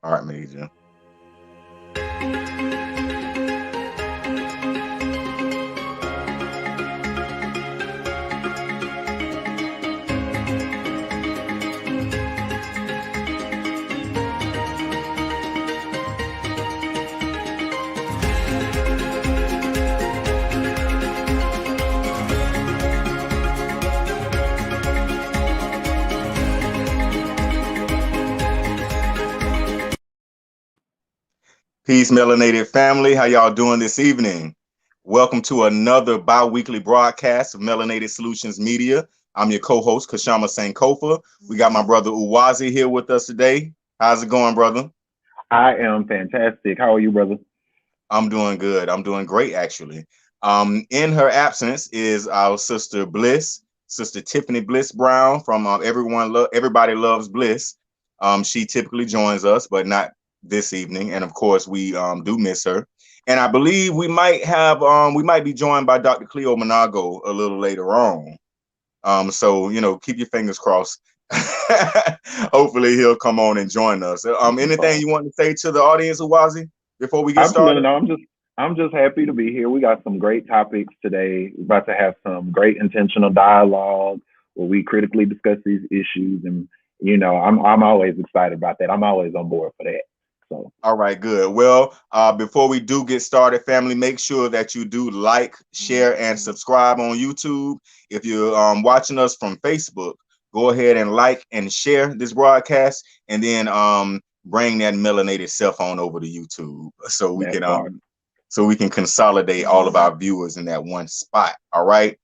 All right, Major. Peace, melanated family. How y'all doing this evening? Welcome to another bi-weekly broadcast of Melanated Solutions Media. I'm your co-host, Kashama Sankofa. We got my brother Uwazi here with us today. How's it going, brother? I am fantastic. How are you, brother? I'm doing good. I'm doing great, actually. In her absence is our sister Bliss, Sister Tiffany Bliss Brown from Everybody Loves Bliss. She typically joins us, but not this evening. And of course, we do miss her. And I believe we might be joined by Dr. Cleo Monago a little later on. So keep your fingers crossed. Hopefully he'll come on and join us. Anything you want to say to the audience, Uwazi, before we get Absolutely. started? No, I'm just happy to be here. We got some great topics today. We're about to have some great intentional dialogue where we critically discuss these issues, and I'm always excited about that. I'm always on board for that. So All right, good. Well, before we do get started, family, make sure that you do like, share, and subscribe on YouTube. If you're watching us from Facebook, go ahead and like and share this broadcast, and then bring that melanated cell phone over to YouTube that part. so we can consolidate all of our viewers in that one spot. All right.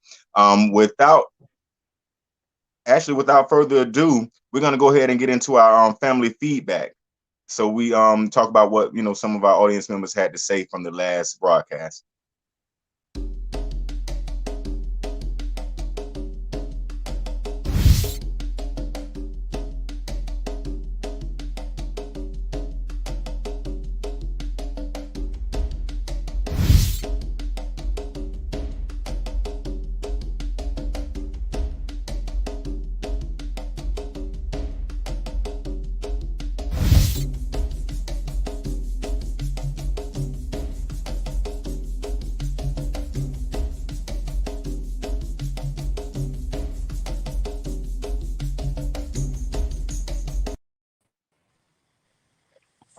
Without further ado, we're gonna go ahead and get into our family feedback. So we talk about what some of our audience members had to say from the last broadcast.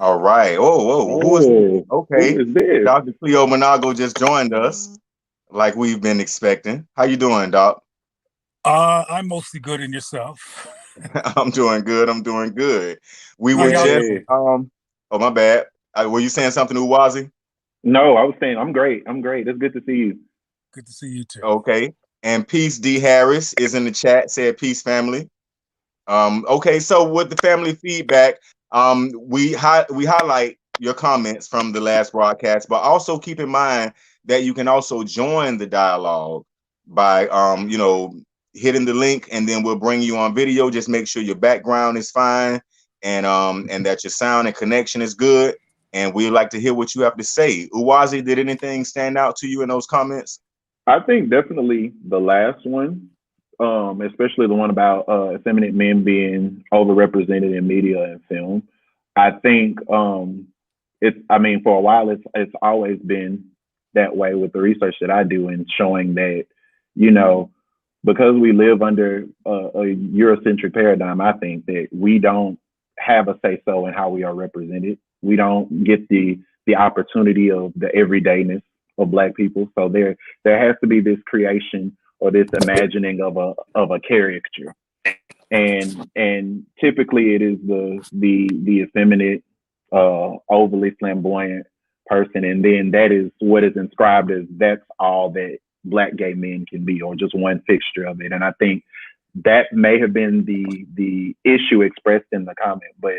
All right. Oh, whoa. Who is this? Oh, who Okay. is this? Dr. Cleo Monago just joined us, like we've been expecting. How you doing, Doc? I'm mostly good in yourself. I'm doing good. I'm doing good. We How were y'all just doing? oh, my bad. Were you saying something, Uwazi? No, I was saying I'm great. I'm great. It's good to see you. Good to see you too. Okay. And Peace D Harris is in the chat, said peace, family. Okay, so with the family feedback, we highlight your comments from the last broadcast, but also keep in mind that you can also join the dialogue by hitting the link, and then we'll bring you on video. Just make sure your background is fine, and that your sound and connection is good. And we'd like to hear what you have to say. Uwazi, did anything stand out to you in those comments? I think definitely the last one, especially the one about effeminate men being overrepresented in media and film. I think I mean, for a while, it's always been that way with the research that I do and showing that, you know, because we live under a Eurocentric paradigm, I think that we don't have a say so in how we are represented. We don't get the opportunity of the everydayness of Black people. So there has to be this creation or this imagining of a caricature, and typically it is the effeminate, overly flamboyant person, and then that is what is inscribed as that's all that Black gay men can be, or just one fixture of it. And I think that may have been the issue expressed in the comment, but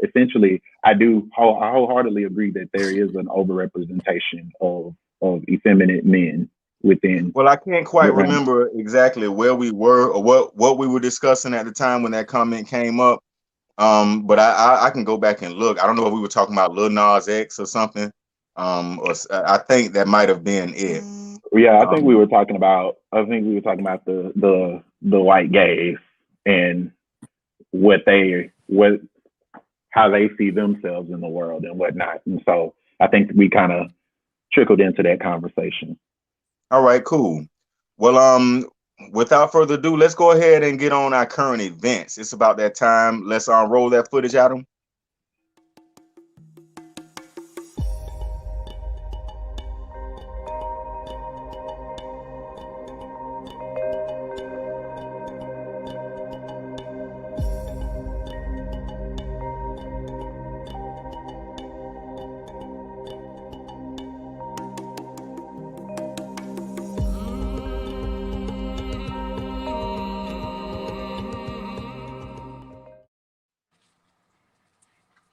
essentially I wholeheartedly agree that there is an overrepresentation of effeminate men within. Well, I can't quite within. remember exactly where we were or what we were discussing at the time when that comment came up. But I can go back and look. I don't know if we were talking about Lil Nas X or something. Or I think that might have been it. Yeah, I think we were talking about. I think we were talking about the white gays and what how they see themselves in the world and whatnot. And so I think we kind of trickled into that conversation. All right, cool. Well, without further ado, let's go ahead and get on our current events. It's about that time. Let's roll that footage, Adam.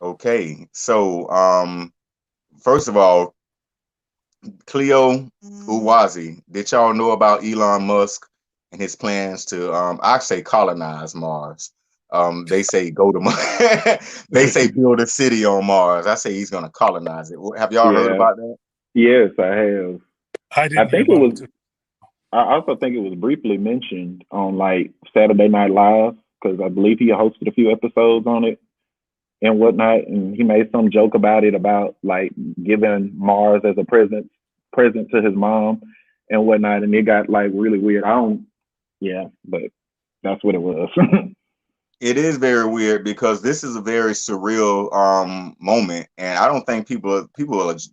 Okay, so first of all, Cleo Uwazi, did y'all know about Elon Musk and his plans to I say colonize Mars? They say go to Mars. They say build a city on Mars. I say he's gonna colonize it. Have y'all heard about that? Yes, I have. I didn't I think hear it about was. I also think it was briefly mentioned on like Saturday Night Live because I believe he hosted a few episodes on it and whatnot, and he made some joke about it about like giving Mars as a present to his mom and whatnot, and it got like really weird. But that's what it was. It is very weird because this is a very surreal moment, and I don't think people are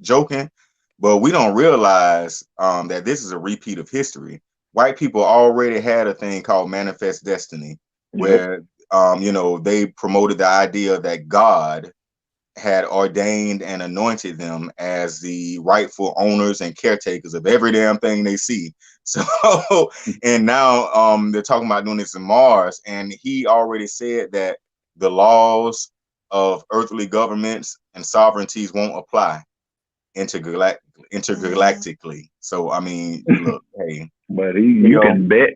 joking, but we don't realize that this is a repeat of history. White people already had a thing called manifest destiny, where they promoted the idea that God had ordained and anointed them as the rightful owners and caretakers of every damn thing they see. So, and now they're talking about doing this in Mars, and he already said that the laws of earthly governments and sovereignties won't apply intergalactically. So, I mean, look, hey, but you can bet,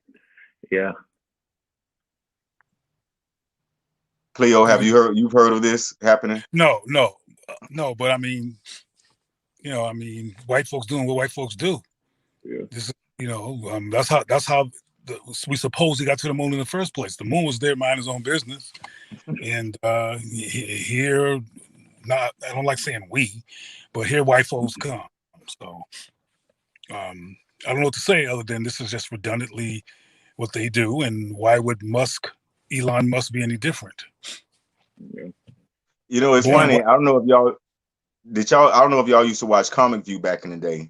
yeah. Cleo, you've heard of this happening? No, but I mean, white folks doing what white folks do. Yeah. This is, that's how we supposedly got to the moon in the first place. The moon was there, minding his own business, and here, not I don't like saying we, but here white folks come. So, I don't know what to say other than this is just redundantly what they do, and why would Elon Musk be any different? Yeah. It's funny. I don't know if y'all used to watch Comic View back in the day,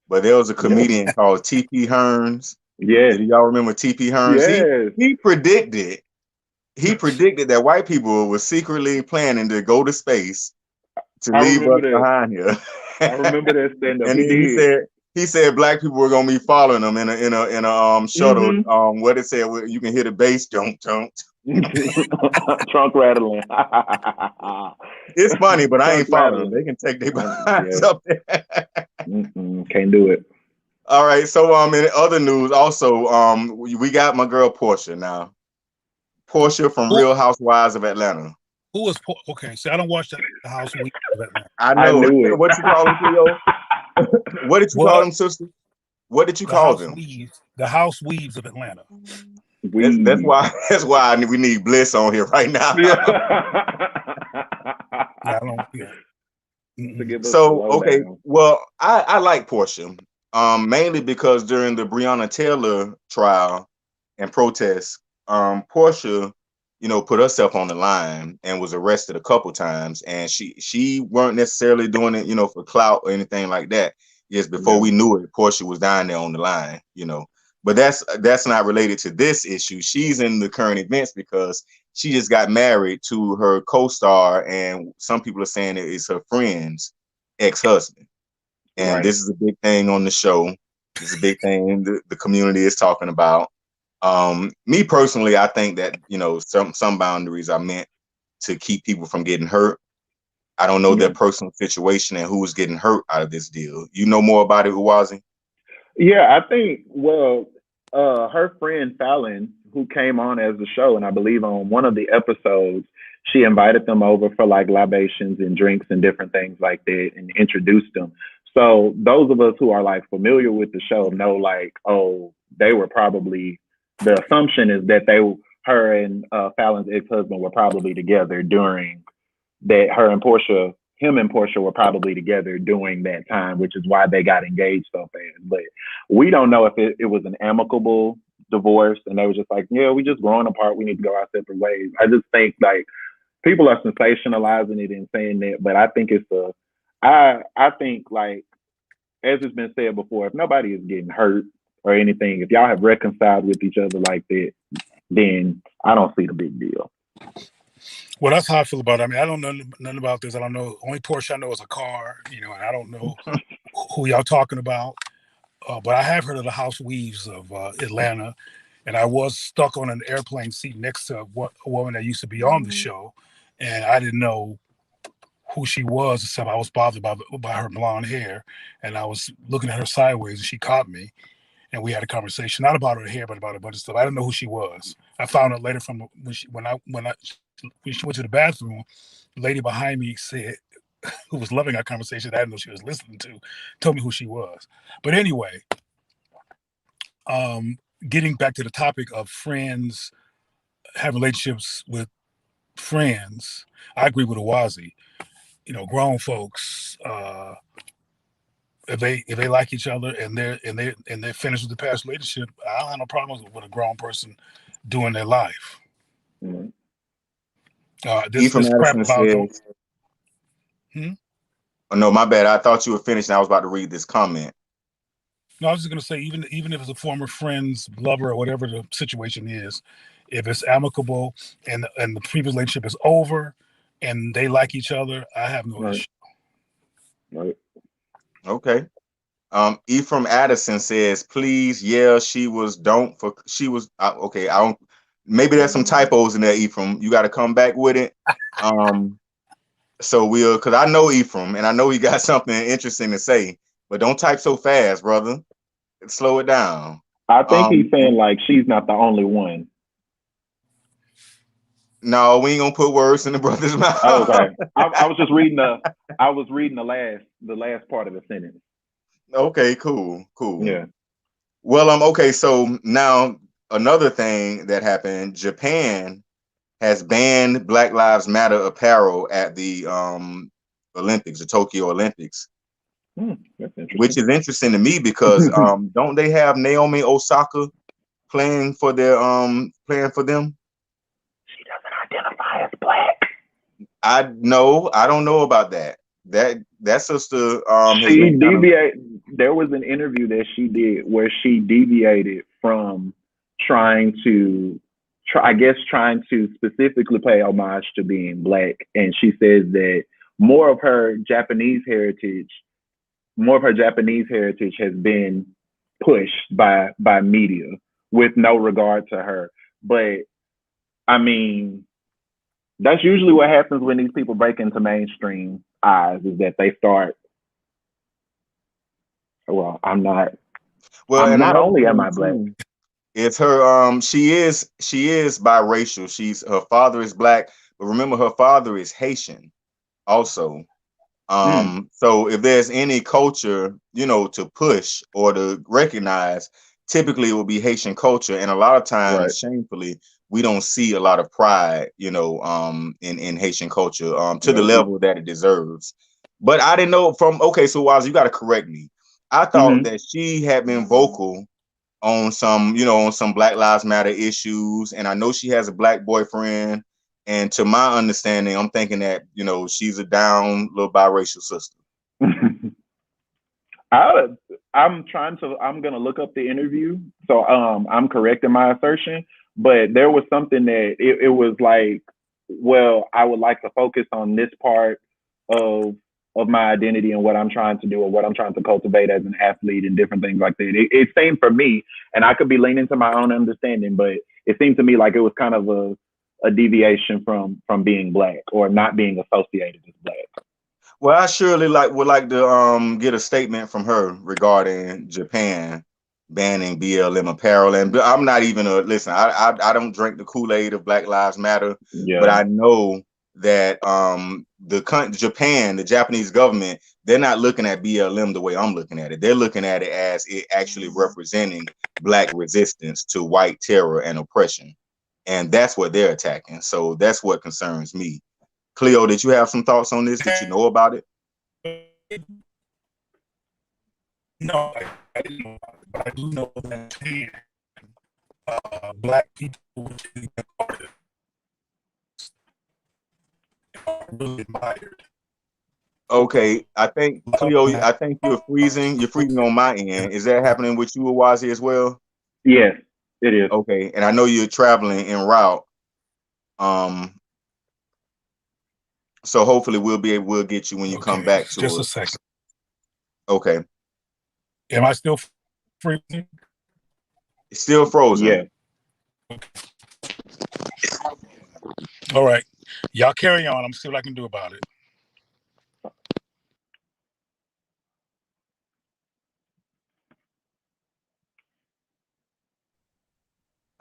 but there was a comedian called T.P. Hearns. Yeah. Did y'all remember T.P. Hearns? Yes. He predicted that white people were secretly planning to go to space to leave us behind here. I remember that stand-up. And he said black people were gonna be following them in a shuttle. Mm-hmm. What it said, you can hear the bass jump. Trunk rattling. It's funny, but I ain't following them. They can take their behinds up there. Can't do it. All right. So in other news, also we got my girl Portia now. Portia from Real Housewives of Atlanta. Who is okay? So I don't watch the Housewives of Atlanta. I know. knew it. What you call them, Cleo? What did you call them, sister? What did you call them? The Housewives of Atlanta. That's why we need Bliss on here right now. I don't. So okay, well, I like Portia, mainly because during the Breonna Taylor trial and protests, Portia, put herself on the line and was arrested a couple times, and she weren't necessarily doing it, for clout or anything like that. Yes, before we knew it, Portia was down there on the line, But that's not related to this issue. She's in the current events because she just got married to her co-star, and some people are saying it is her friend's ex-husband. And This is a big thing on the show. This is a big thing the community is talking about. Me personally, I think that some boundaries are meant to keep people from getting hurt. I don't know their personal situation and who's getting hurt out of this deal. You know more about it, Uwazi? Yeah, I think, her friend Fallon, who came on as the show, and I believe on one of the episodes, she invited them over for like libations and drinks and different things like that and introduced them. So those of us who are like familiar with the show know like, they were probably, the assumption is that her and Fallon's ex-husband were probably together during that him and Portia were probably together during that time, which is why they got engaged so fast. But we don't know if it was an amicable divorce and they were just like, yeah, we just growing apart. We need to go our separate ways. I just think like people are sensationalizing it and saying that, but I think I think like, as it's been said before, if nobody is getting hurt or anything, if y'all have reconciled with each other like that, then I don't see the big deal. Well, that's how I feel about it. I mean, I don't know nothing about this. I don't know. Only Porsche I know is a car, and I don't know who y'all talking about. But I have heard of the House Weaves of Atlanta, and I was stuck on an airplane seat next to a woman that used to be on the show, and I didn't know who she was, except I was bothered by her blonde hair, and I was looking at her sideways, and she caught me, and we had a conversation, not about her hair, but about a bunch of stuff. I didn't know who she was. I found out later from when she went to the bathroom. The lady behind me said, who was loving our conversation, I didn't know she was listening to, told me who she was. But anyway, getting back to the topic of friends have relationships with friends, I agree with Awazi. Grown folks, if they like each other and they're finished with the past relationship, I don't have no problems with a grown person doing their life. Mm-hmm. This crap about says, Oh, no, my bad. I thought you were finished and I was about to read this comment. No, I was just gonna say, even if it's a former friend's lover or whatever the situation is, if it's amicable and the previous relationship is over and they like each other, I have no issue. Right. Okay. Ephraim Addison says, please, yeah, she was okay. I don't, maybe there's some typos in there, Ephraim. You got to come back with it. So because I know Ephraim and I know he got something interesting to say, but don't type so fast, brother. Slow it down. I think he's saying like she's not the only one. No, we ain't gonna put words in the brother's mouth. Oh, okay. I was just reading the last part of the sentence. Okay, cool. Yeah. Well, okay, so now another thing that happened, Japan has banned Black Lives Matter apparel at the Olympics, the Tokyo Olympics. Which is interesting to me because don't they have Naomi Osaka playing for them? She doesn't identify as black. I don't know about that. That sister she deviated. There was an interview that she did where she deviated from trying to specifically pay homage to being black, and she says that more of her Japanese heritage has been pushed by media with no regard to her. But I mean, that's usually what happens when these people break into mainstream eyes, is that they start, well, I'm not only am I black. It's her she is biracial. Her father is black, but remember her father is Haitian also. So if there's any culture, to push or to recognize, typically it will be Haitian culture. And a lot of times, right, shamefully, we don't see a lot of pride, in Haitian culture, to the level that it deserves. But I didn't know so Waz, you got to correct me. I thought that she had been vocal on some Black Lives Matter issues. And I know she has a black boyfriend. And to my understanding, I'm thinking that, she's a down little biracial sister. I'm going to look up the interview. So I'm correcting my assertion, but there was something that it was like, well, I would like to focus on this part of my identity and what I'm trying to do or what I'm trying to cultivate as an athlete and different things like that. It seemed for me, and I could be leaning to my own understanding, but it seemed to me like it was kind of a deviation from being black or not being associated as black. Well, I surely would like to get a statement from her regarding Japan banning BLM apparel. And I'm not even I don't drink the Kool-Aid of Black Lives Matter, but I know that the Japanese government, they're not looking at BLM the way I'm looking at it. They're looking at it as it actually representing black resistance to white terror and oppression. And that's what they're attacking. So that's what concerns me. Cleo, did you have some thoughts on this? Did you know about it? No, I didn't know about it, but I do know that black people are really admired. Okay, I think Cleo, I think you're freezing. You're freezing on my end. Is that happening with you, Awazi, as well? Yes, it is. Okay, and I know you're traveling en route. So hopefully we'll get you when you come back to just us. a second. Okay. Am I still freezing? It's still frozen. Yeah. All right. Y'all carry on. I'm see what I can do about it.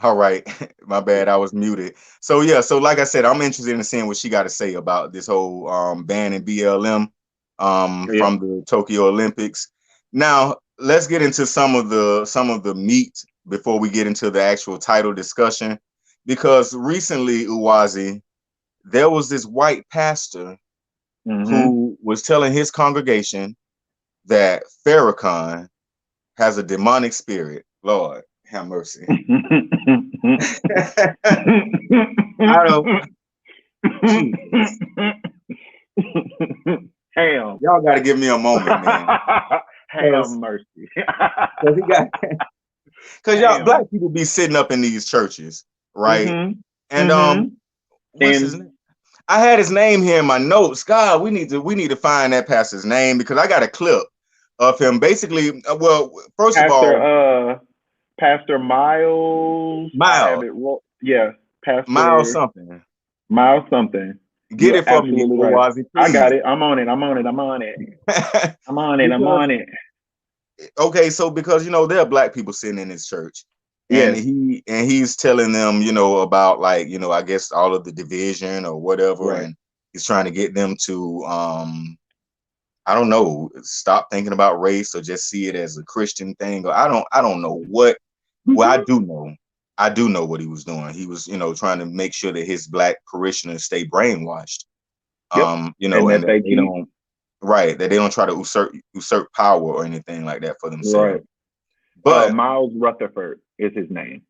All right. My bad. I was muted. So yeah, so like I said, I'm interested in seeing what she got to say about this whole ban in BLM from the Tokyo Olympics. Now, let's get into some of the meat before we get into the actual title discussion, because recently, Uwazi, there was this white pastor who was telling his congregation that Farrakhan has a demonic spirit. Lord have mercy. I don't. Ham. Y'all got to give me a moment, man. Have mercy. Because y'all black people be sitting up in these churches, right? And what's his name? I had his name here in my notes. God, we need to find that pastor's name, because I got a clip of him. Basically, well, first of all, Pastor Miles. Pastor Miles something. Miles something. Get it from me, right. I got it. I'm on it. I'm on it. Okay, so because there are black people sitting in his church, and he's telling them, about, like, I guess all of the division or whatever, right. And he's trying to get them to I don't know, stop thinking about race or just see it as a Christian thing. Or I don't know what. Well, I do know what he was doing. He was, trying to make sure that his black parishioners stay brainwashed. And that they don't, right, that they don't try to usurp power or anything like that for themselves. Right. But Miles Rutherford is his name.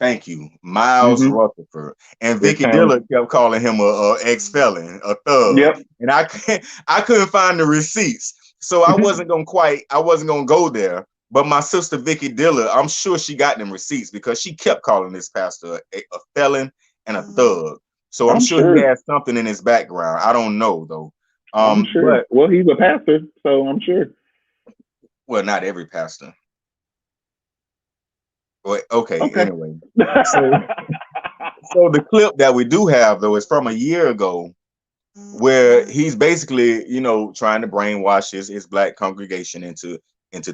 Thank you, Miles Rutherford. And Vicky Diller kept calling him a ex-felon, a thug. Yep. And I couldn't find the receipts, so I wasn't gonna go there. But my sister Vicky Diller, I'm sure she got them receipts, because she kept calling this pastor a felon and a thug. So I'm sure he has something in his background. I don't know though. I'm sure. Well, he's a pastor, so I'm sure. Well, not every pastor. Well, okay. Anyway, so the clip that we do have though is from a year ago, where he's basically, trying to brainwash his black congregation into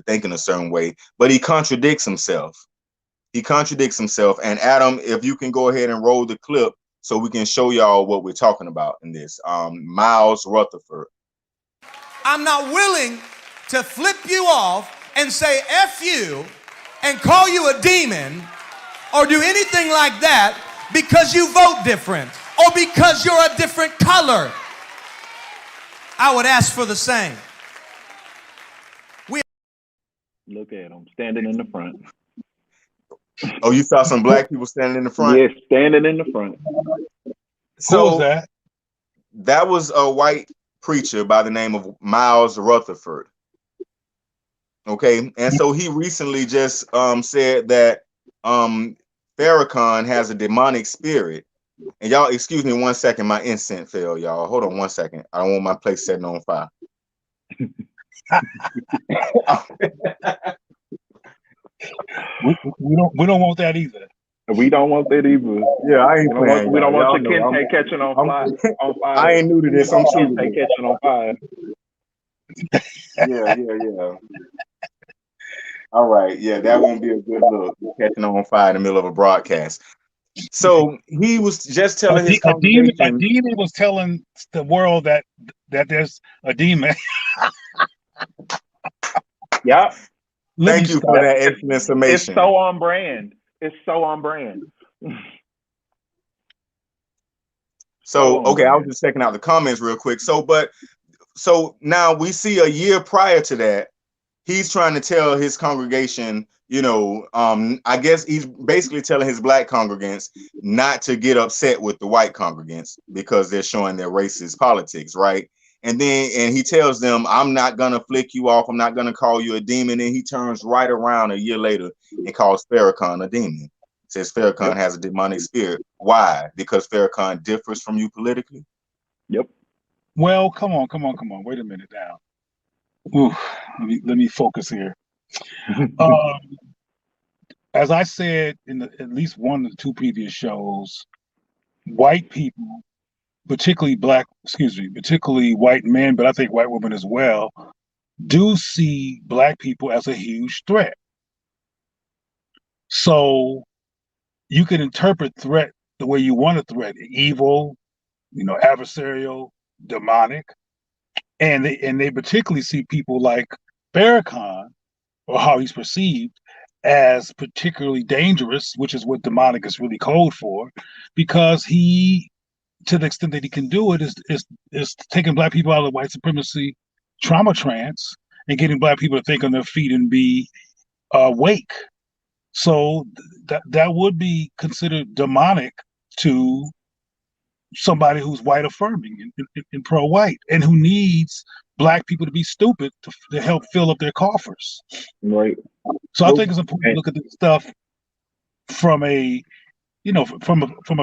thinking a certain way, but he contradicts himself. And Adam, if you can go ahead and roll the clip so we can show y'all what we're talking about in this. Miles Rutherford. I'm not willing to flip you off and say F you and call you a demon or do anything like that because you vote different or because you're a different color. I would ask for the same. Look at him standing in the front. Oh, you saw some black people standing in the front? Yes, standing in the front. So who was that? That was a white preacher by the name of Miles Rutherford. Okay, and so he recently just said that Farrakhan has a demonic spirit. And y'all, excuse me 1 second, my incense fell, y'all. Hold on 1 second. I don't want my place setting on fire. we don't want that either. We don't want that either. Yeah, I ain't playing. We don't want your kente catching on fire. I ain't new to this. I'm sure kente catching on fire. Yeah. All right. Yeah, that won't be a good look. Catching on fire in the middle of a broadcast. So he was just telling his congregation. A demon was telling the world that there's a demon. Yep. Thank you for that excellent summation. It's so on brand. So, okay, I was man. just checking out the comments real quick. So now we see a year prior to that, he's trying to tell his congregation, I guess he's basically telling his black congregants not to get upset with the white congregants because they're showing their racist politics, right? And he tells them, I'm not gonna flick you off, I'm not gonna call you a demon. And he turns right around a year later and calls Farrakhan a demon. Says Farrakhan has a demonic spirit. Why? Because Farrakhan differs from you politically? Yep. Well, come on. Wait a minute now. Ooh, let me focus here. As I said in at least one of the two previous shows, white people, particularly white men, but I think white women as well, do see black people as a huge threat. So you can interpret threat the way you want to threat: evil, adversarial, demonic, and they particularly see people like Farrakhan, or how he's perceived, as particularly dangerous, which is what demonic is really code for, because he, to the extent that he can do it, is taking black people out of the white supremacy trauma trance and getting black people to think on their feet and be awake. So that would be considered demonic to somebody who's white affirming and pro-white, and who needs black people to be stupid to help fill up their coffers. Right. So I think it's important to look at this stuff from a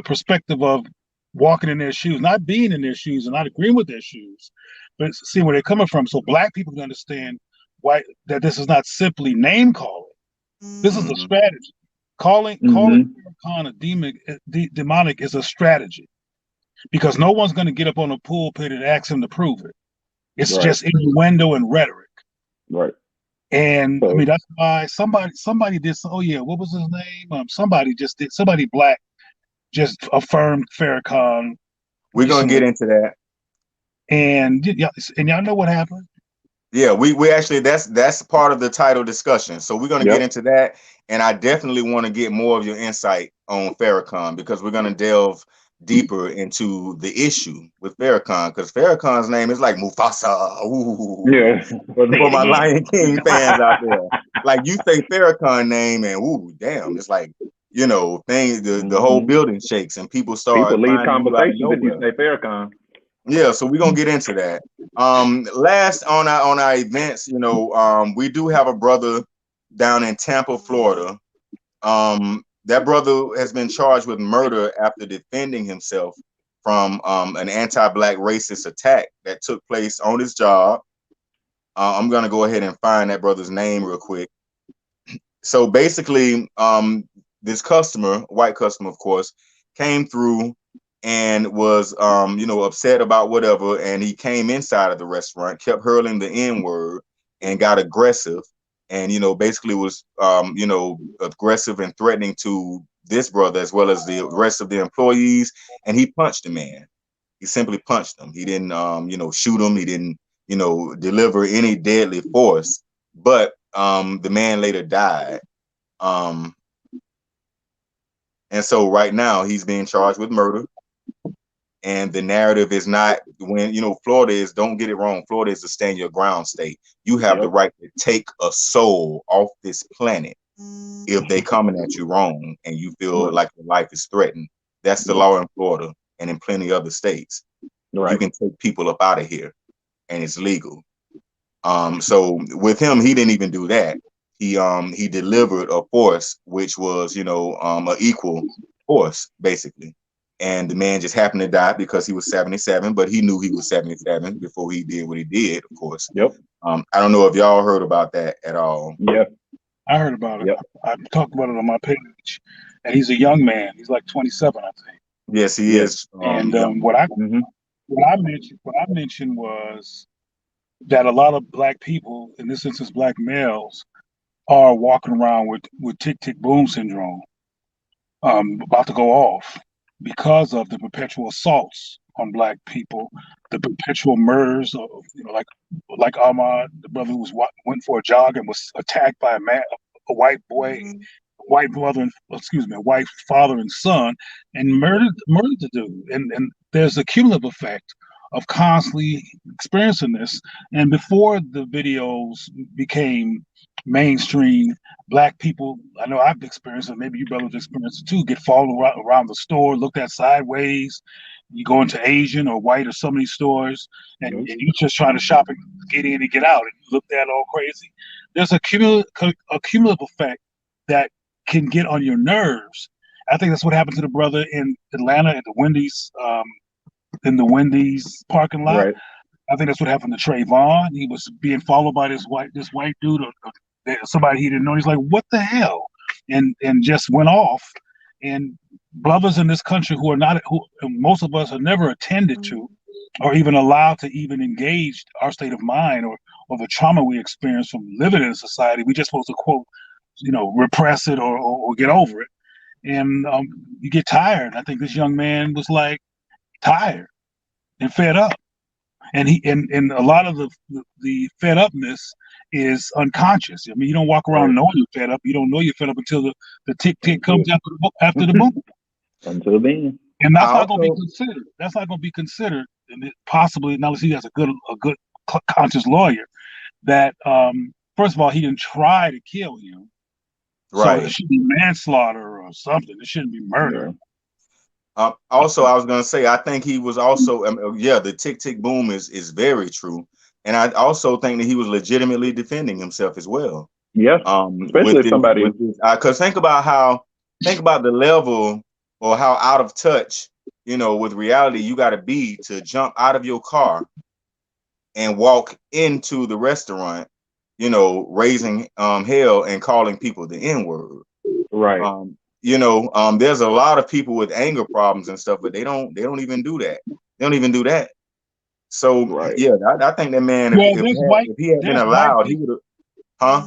perspective of walking in their shoes, not being in their shoes and not agreeing with their shoes, but seeing where they're coming from. So black people can understand that this is not simply name calling. This is a strategy. Calling Farrakhan a demonic is a strategy, because no one's going to get up on a pulpit and ask him to prove it. It's just innuendo and rhetoric. Right. And I mean, that's why somebody did. Oh yeah, what was his name? Somebody black just affirmed Farrakhan. We're gonna get into that. And y'all know what happened. Yeah, we actually that's part of the title discussion. So we're gonna get into that, and I definitely want to get more of your insight on Farrakhan, because we're gonna delve deeper into the issue with Farrakhan, because Farrakhan's name is like Mufasa. Ooh. Yeah. For my Lion King fans out there, like, you say Farrakhan name and ooh, damn, it's like, things, the whole building shakes and people start. People leave conversations if you say Farrakhan. Yeah, so we're gonna get into that. Last on our events, we do have a brother down in Tampa, Florida. That brother has been charged with murder after defending himself from an anti-black racist attack that took place on his job. I'm gonna go ahead and find that brother's name real quick. So basically, this customer, white customer, of course, came through and was upset about whatever, and he came inside of the restaurant, kept hurling the N-word and got aggressive, and basically was aggressive and threatening to this brother as well as the rest of the employees, and he punched the man. He simply punched him. He didn't shoot him. He didn't deliver any deadly force, but the man later died. And so right now he's being charged with murder. And the narrative is not, when Florida is, don't get it wrong, Florida is a stand your ground state. You have the right to take a soul off this planet if they coming at you wrong and you feel like your life is threatened. That's the law in Florida and in plenty other states. You can take people up out of here and it's legal. So with him, he didn't even do that. He delivered a force which was an equal force basically. And the man just happened to die because he was 77, but he knew he was 77 before he did what he did, of course. I don't know if y'all heard about that at all. Yeah, I heard about it. I talked about it on my page. And he's a young man. He's like 27, I think. Yes, he is. And what I mentioned was that a lot of black people, in this instance, black males, are walking around with tick boom syndrome, about to go off, because of the perpetual assaults on black people, the perpetual murders of, like Ahmaud, the brother who went for a jog and was attacked by a white boy, white brother, white father and son, and murdered the dude. And there's a cumulative effect of constantly experiencing this. And before the videos became mainstream, Black people, I know I've experienced it, maybe you brothers experienced it too, get followed around the store, looked at sideways. You go into Asian or white or so many stores, and you're just trying to shop and get in and get out, and you looked at all crazy. There's a cumulative effect that can get on your nerves. I think that's what happened to the brother in Atlanta at the Wendy's, in the Wendy's parking lot. Right. I think that's what happened to Trayvon. He was being followed by this white dude or somebody he didn't know. He's like, what the hell? And just went off. And brothers in this country who most of us are never attended to or even allowed to even engage our state of mind or the trauma we experience from living in a society. We just supposed to, quote, repress it or get over it. And you get tired. I think this young man was like tired and fed up. And and a lot of the fed upness is unconscious. I mean, you don't walk around knowing you're fed up. You don't know you're fed up until the tick comes after the boom. Until then. And that's not going to be considered. That's not going to be considered. And possibly, now he has a good conscious lawyer, that first of all, he didn't try to kill him. Right. So it should be manslaughter or something. It shouldn't be murder. Yeah. Also, I was going to say, I think he was also, the tick boom is very true. And I also think that he was legitimately defending himself as well. Yeah. Especially if somebody. Because think about the level or how out of touch, with reality you got to be to jump out of your car and walk into the restaurant, raising hell and calling people the N-word. Right. There's a lot of people with anger problems and stuff, but they don't even do that. They don't even do that. So right. Yeah, I think that man, if he had been allowed, he would have. Huh?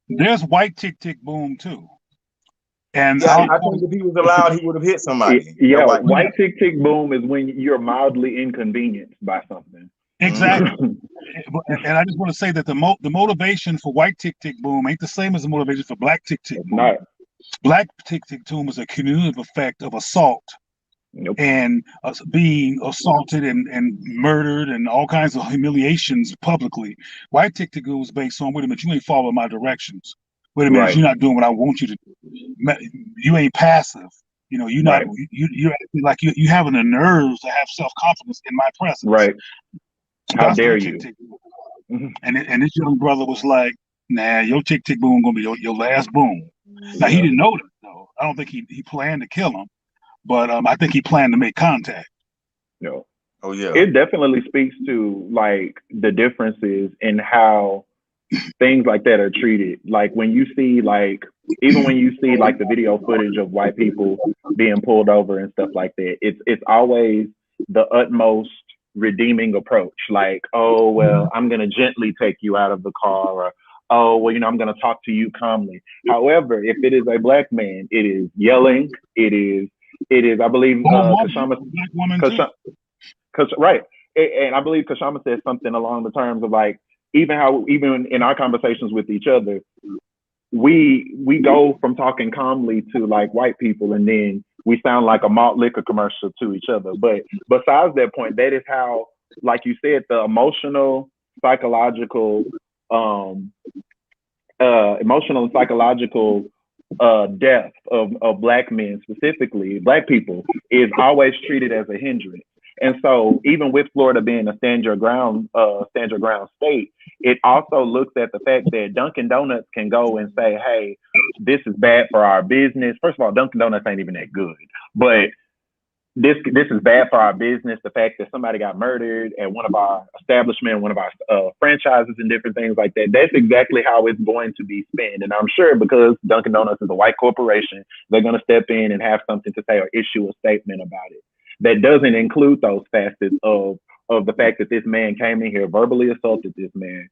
There's white tick boom too. And yeah, I think if he was allowed, he would have hit somebody. Yeah, white tick boom is when you're mildly inconvenienced by something. Exactly. And I just want to say that the motivation for white tick boom ain't the same as the motivation for black tick boom. Not. Black tick boom is a cumulative effect of assault. Nope. And being assaulted and murdered and all kinds of humiliations publicly. White tick boom is based on, wait a minute, you ain't following my directions. Wait a minute, right. You're not doing what I want you to do. You ain't passive. You're not. Right. You're like you having the nerves to have self-confidence in my presence. Right. How dare you? And this young brother was like, nah, your tick boom gonna be your last boom. Now he didn't know that though. I don't think he planned to kill him, but I think he planned to make contact. No. Oh yeah. It definitely speaks to like the differences in how things like that are treated. Like when you see even when you see the video footage of white people being pulled over and stuff like that, it's always the utmost redeeming approach. Like, oh well, I'm gonna gently take you out of the car, or oh well, I'm gonna talk to you calmly. However, if it is a black man, it is yelling. It is. I believe Kashama, right, and I believe Kashama said something along the terms of like, even in our conversations with each other, we go from talking calmly to like white people, and then we sound like a malt liquor commercial to each other. But besides that point, that is how, like you said, the emotional, psychological death of black men, specifically black people, is always treated as a hindrance. And so even with Florida being a stand your ground state, it also looks at the fact that Dunkin' Donuts can go and say, hey, this is bad for our business. First of all, Dunkin' Donuts ain't even that good, but this is bad for our business. The fact that somebody got murdered at one of our establishments, one of our franchises and different things like that, that's exactly how it's going to be spent. And I'm sure because Dunkin' Donuts is a white corporation, they're going to step in and have something to say or issue a statement about it. That doesn't include those facets of the fact that this man came in here, verbally assaulted this man,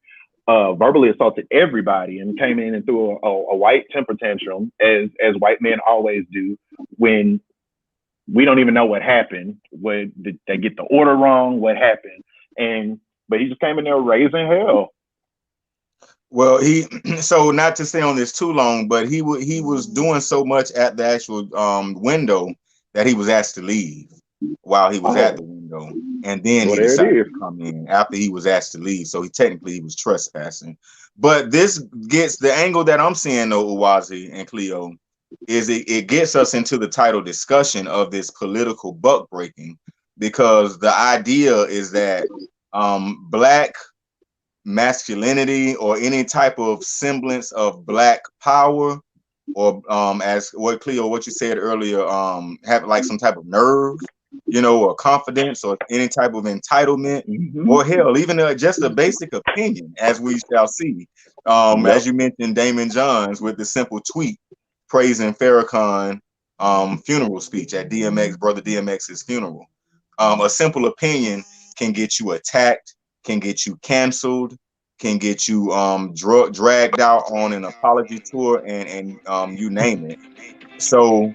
verbally assaulted everybody, and came in and threw a white temper tantrum, as white men always do, when we don't even know what happened. Did they get the order wrong? What happened? But he just came in there raising hell. Well, he so not to stay on this too long, but he was doing so much at the actual window that he was asked to leave while he was at the window, and then Well, he there it decided is. to come in after he was asked to leave. So he was trespassing. But this gets the angle that I'm seeing though, Uwazi and Cleo, is it gets us into the title discussion of this political buck breaking, because the idea is that black masculinity or any type of semblance of black power, or as what Cleo, what you said earlier, have like some type of nerve, or confidence, or any type of entitlement, or hell, even just a basic opinion, as we shall see. As you mentioned, Damon Johns with the simple tweet praising Farrakhan funeral speech at brother DMX's funeral. A simple opinion can get you attacked, can get you canceled, can get you dragged out on an apology tour, and you name it. So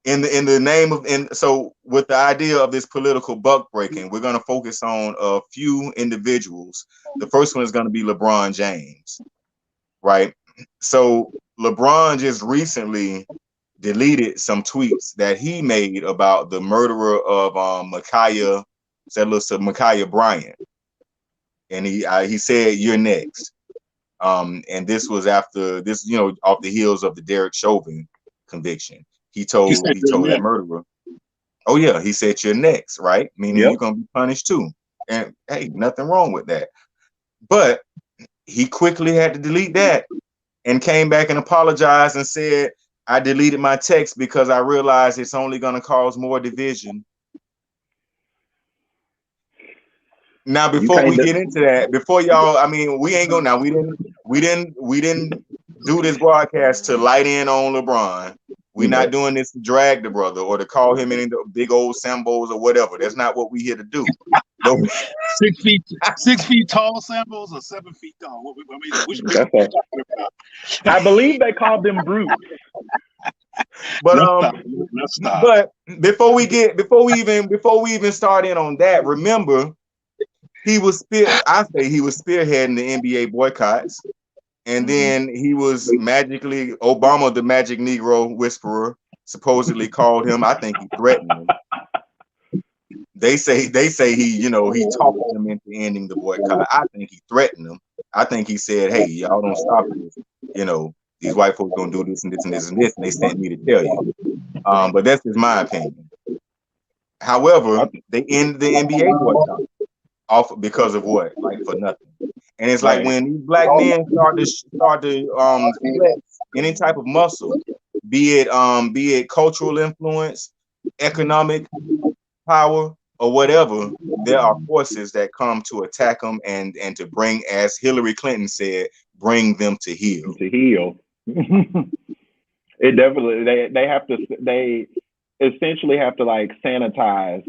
in the name of, and so with the idea of this political buck breaking, we're going to focus on a few individuals. The first one is going to be LeBron James, right? So LeBron just recently deleted some tweets that he made about the murderer of Ma'Khia Bryant, and he said, "You're next." And this was after this, off the heels of the Derek Chauvin conviction. He told that murderer, "Oh yeah," he said, "You're next," right? Meaning you're gonna be punished too. And hey, nothing wrong with that. But he quickly had to delete that and came back and apologized and said, "I deleted my text because I realized it's only going to cause more division." Now, before we get into that, before y'all, I mean, we ain't gonna now. We didn't do this broadcast to light in on LeBron. We're not doing this to drag the brother or to call him any big old Sambos or whatever. That's not what we here to do. 6 feet tall Sambos or 7 feet tall? I believe they called them brutes. But but before we even start in on that, remember, he was spearheading the NBA boycotts, and then he was magically Obama, the magic Negro whisperer, supposedly called him. I think he threatened him. They say he he talked them into ending the boycott. I think he threatened them. I think he said, "Hey, y'all don't stop this. These white folks gonna do this and this and this and this, and they sent me to tell you." But that's just my opinion. However, they ended the NBA boycott off because of what? Like for nothing. And it's like when these black men start to flex any type of muscle, be it cultural influence, economic power, or whatever, there are forces that come to attack them and to bring, as Hillary Clinton said, bring them to heel. It definitely, they essentially have to like sanitize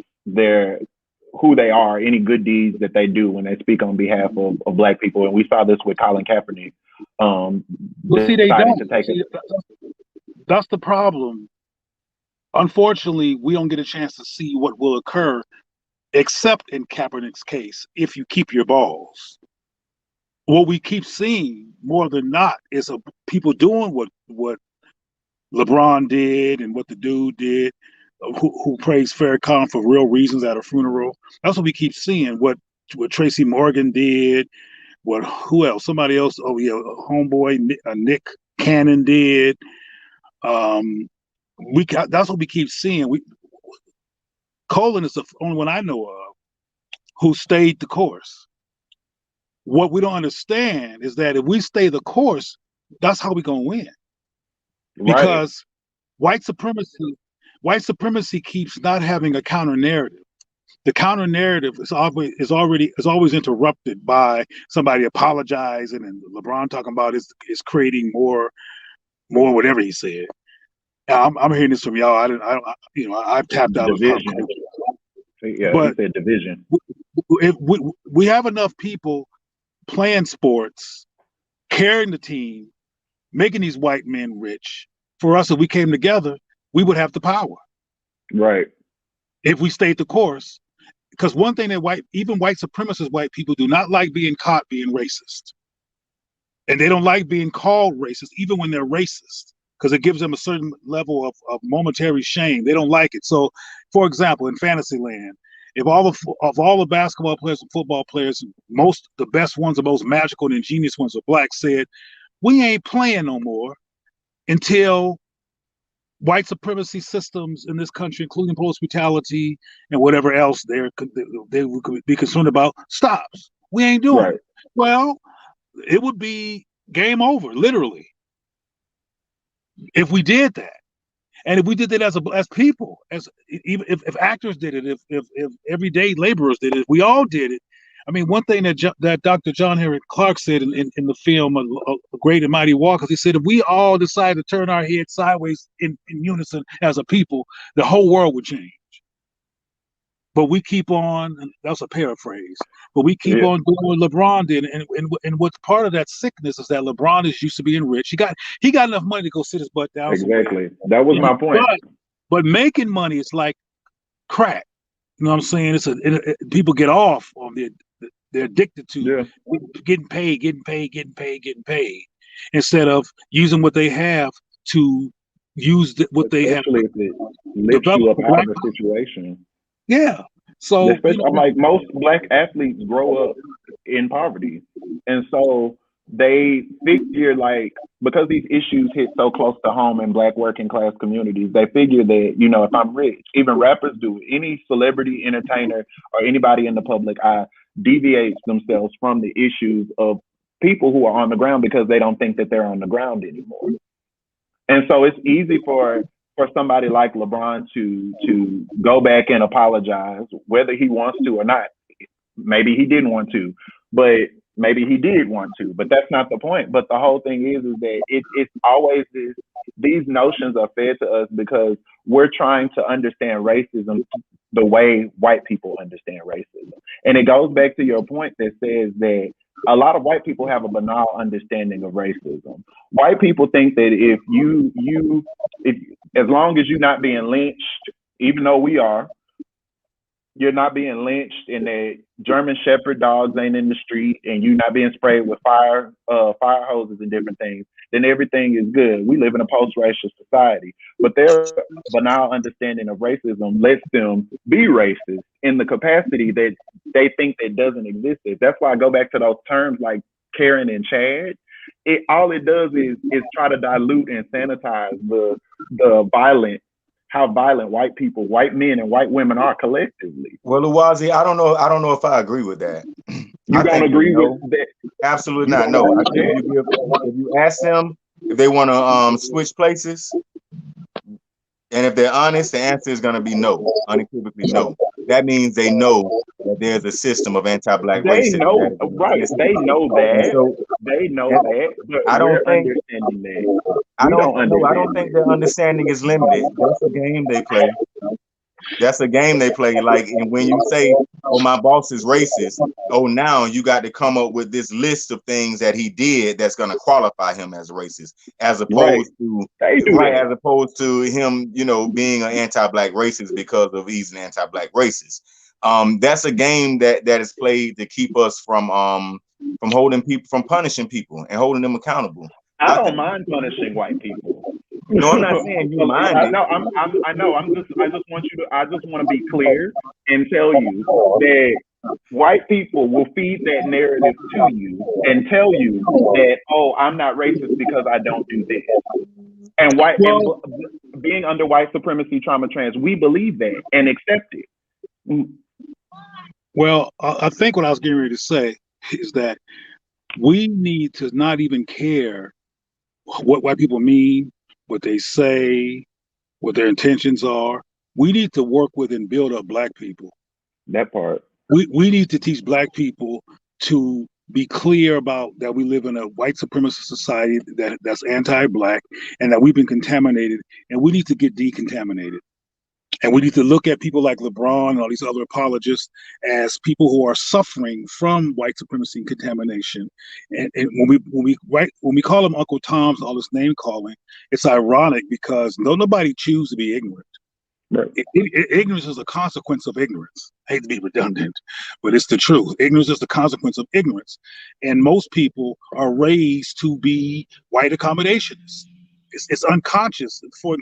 who they are, any good deeds that they do when they speak on behalf of black people. And we saw this with Colin Kaepernick. They don't. That's the problem. Unfortunately, we don't get a chance to see what will occur, except in Kaepernick's case, if you keep your balls. What we keep seeing more than not is people doing what LeBron did and what the dude did, who praised Farrakhan for real reasons at a funeral. That's what we keep seeing. What Tracy Morgan did. Who else? Somebody else. Oh yeah, homeboy Nick Cannon did. That's what we keep seeing. Colin is the only one I know of who stayed the course. What we don't understand is that if we stay the course, that's how we're gonna win. Because white supremacy keeps not having a counter narrative. The counter narrative is always interrupted by somebody apologizing, and LeBron talking about is creating more whatever he said. I'm hearing this from y'all. I've tapped out of pop culture. Yeah, but he said division. We have enough people playing sports, carrying the team, making these white men rich. For us, if we came together, we would have the power. Right. If we stayed the course. Because one thing that even white supremacist white people do not like being caught being racist. And they don't like being called racist, even when they're racist, because it gives them a certain level of momentary shame. They don't like it. So, for example, in Fantasyland, if all the basketball players and football players, the best ones, the most magical and ingenious ones are black, said, we ain't playing no more until white supremacy systems in this country, including police brutality and whatever else they would be concerned about, stops. We ain't doing it. Well, it would be game over, literally, if we did that. And if we did that as people, even if actors did it, if everyday laborers did it, if we all did it. I mean, one thing that Dr. John Henrik Clarke said in the film A Great and Mighty War, because he said if we all decide to turn our heads sideways in unison as a people, the whole world would change. But we keep on, and that's a paraphrase, but we keep on doing what LeBron did. And what's part of that sickness is that LeBron is used to being rich. He got enough money to go sit his butt down. Exactly. That was my point. But making money is like crack. You know what I'm saying? People get off on they're addicted to getting paid, instead of using what they have to use what they have. Especially if it lifts you up out of the situation. Yeah. So I'm like, most black athletes grow up in poverty. And so they figure, like, because these issues hit so close to home in black working class communities, they figure that, if I'm rich, even rappers do, any celebrity, entertainer, or anybody in the public eye deviates themselves from the issues of people who are on the ground because they don't think that they're on the ground anymore. And so it's easy for somebody like LeBron to go back and apologize, whether he wants to or not. Maybe he didn't want to, but maybe he did want to, but that's not the point. But the whole thing is that it's always these notions are fed to us because we're trying to understand racism the way white people understand racism. And it goes back to your point that says that a lot of white people have a banal understanding of racism. White people think that if as long as you're not being lynched, even though we are, you're not being lynched and that German Shepherd dogs ain't in the street and you're not being sprayed with fire hoses and different things, then everything is good. We live in a post-racial society. But their banal understanding of racism lets them be racist in the capacity that they think that doesn't exist. That's why I go back to those terms like Karen and Chad. All it does is try to dilute and sanitize how violent white men and white women are collectively. Well, Uwazi, I don't know if I agree with that. You don't agree with that? Absolutely not. No. I think if you ask them if they want to switch places, and if they're honest, the answer is going to be no, unequivocally no. That means they know that there's a system of anti-black racism. They know, right? They know that. So, they know that. But I don't think understanding that. I don't think their understanding is limited. That's a game they play. Like, and when you say, "Oh, my boss is racist," oh, now you got to come up with this list of things that he did that's going to qualify him as racist, as opposed to him, being an anti-black racist because of he's an anti-black racist. That's a game that is played to keep us from holding people, from punishing people and holding them accountable. I don't mind punishing white people. No, I'm not saying you mind it. I know. I just want to be clear and tell you that white people will feed that narrative to you and tell you that, oh, I'm not racist because I don't do this. And being under white supremacy, trauma, trans, we believe that and accept it. Well, I think what I was getting ready to say is that we need to not even care what white people mean, what they say, what their intentions are. We need to work with and build up black people. That part. We need to teach black people to be clear about that we live in a white supremacist society that's anti-black and that we've been contaminated, and we need to get decontaminated. And we need to look at people like LeBron and all these other apologists as people who are suffering from white supremacy and contamination. And when we call them Uncle Toms and all this name calling, it's ironic because nobody choose to be ignorant. Right. Ignorance is a consequence of ignorance. I hate to be redundant, but it's the truth. Ignorance is the consequence of ignorance. And most people are raised to be white accommodationists. It's unconscious for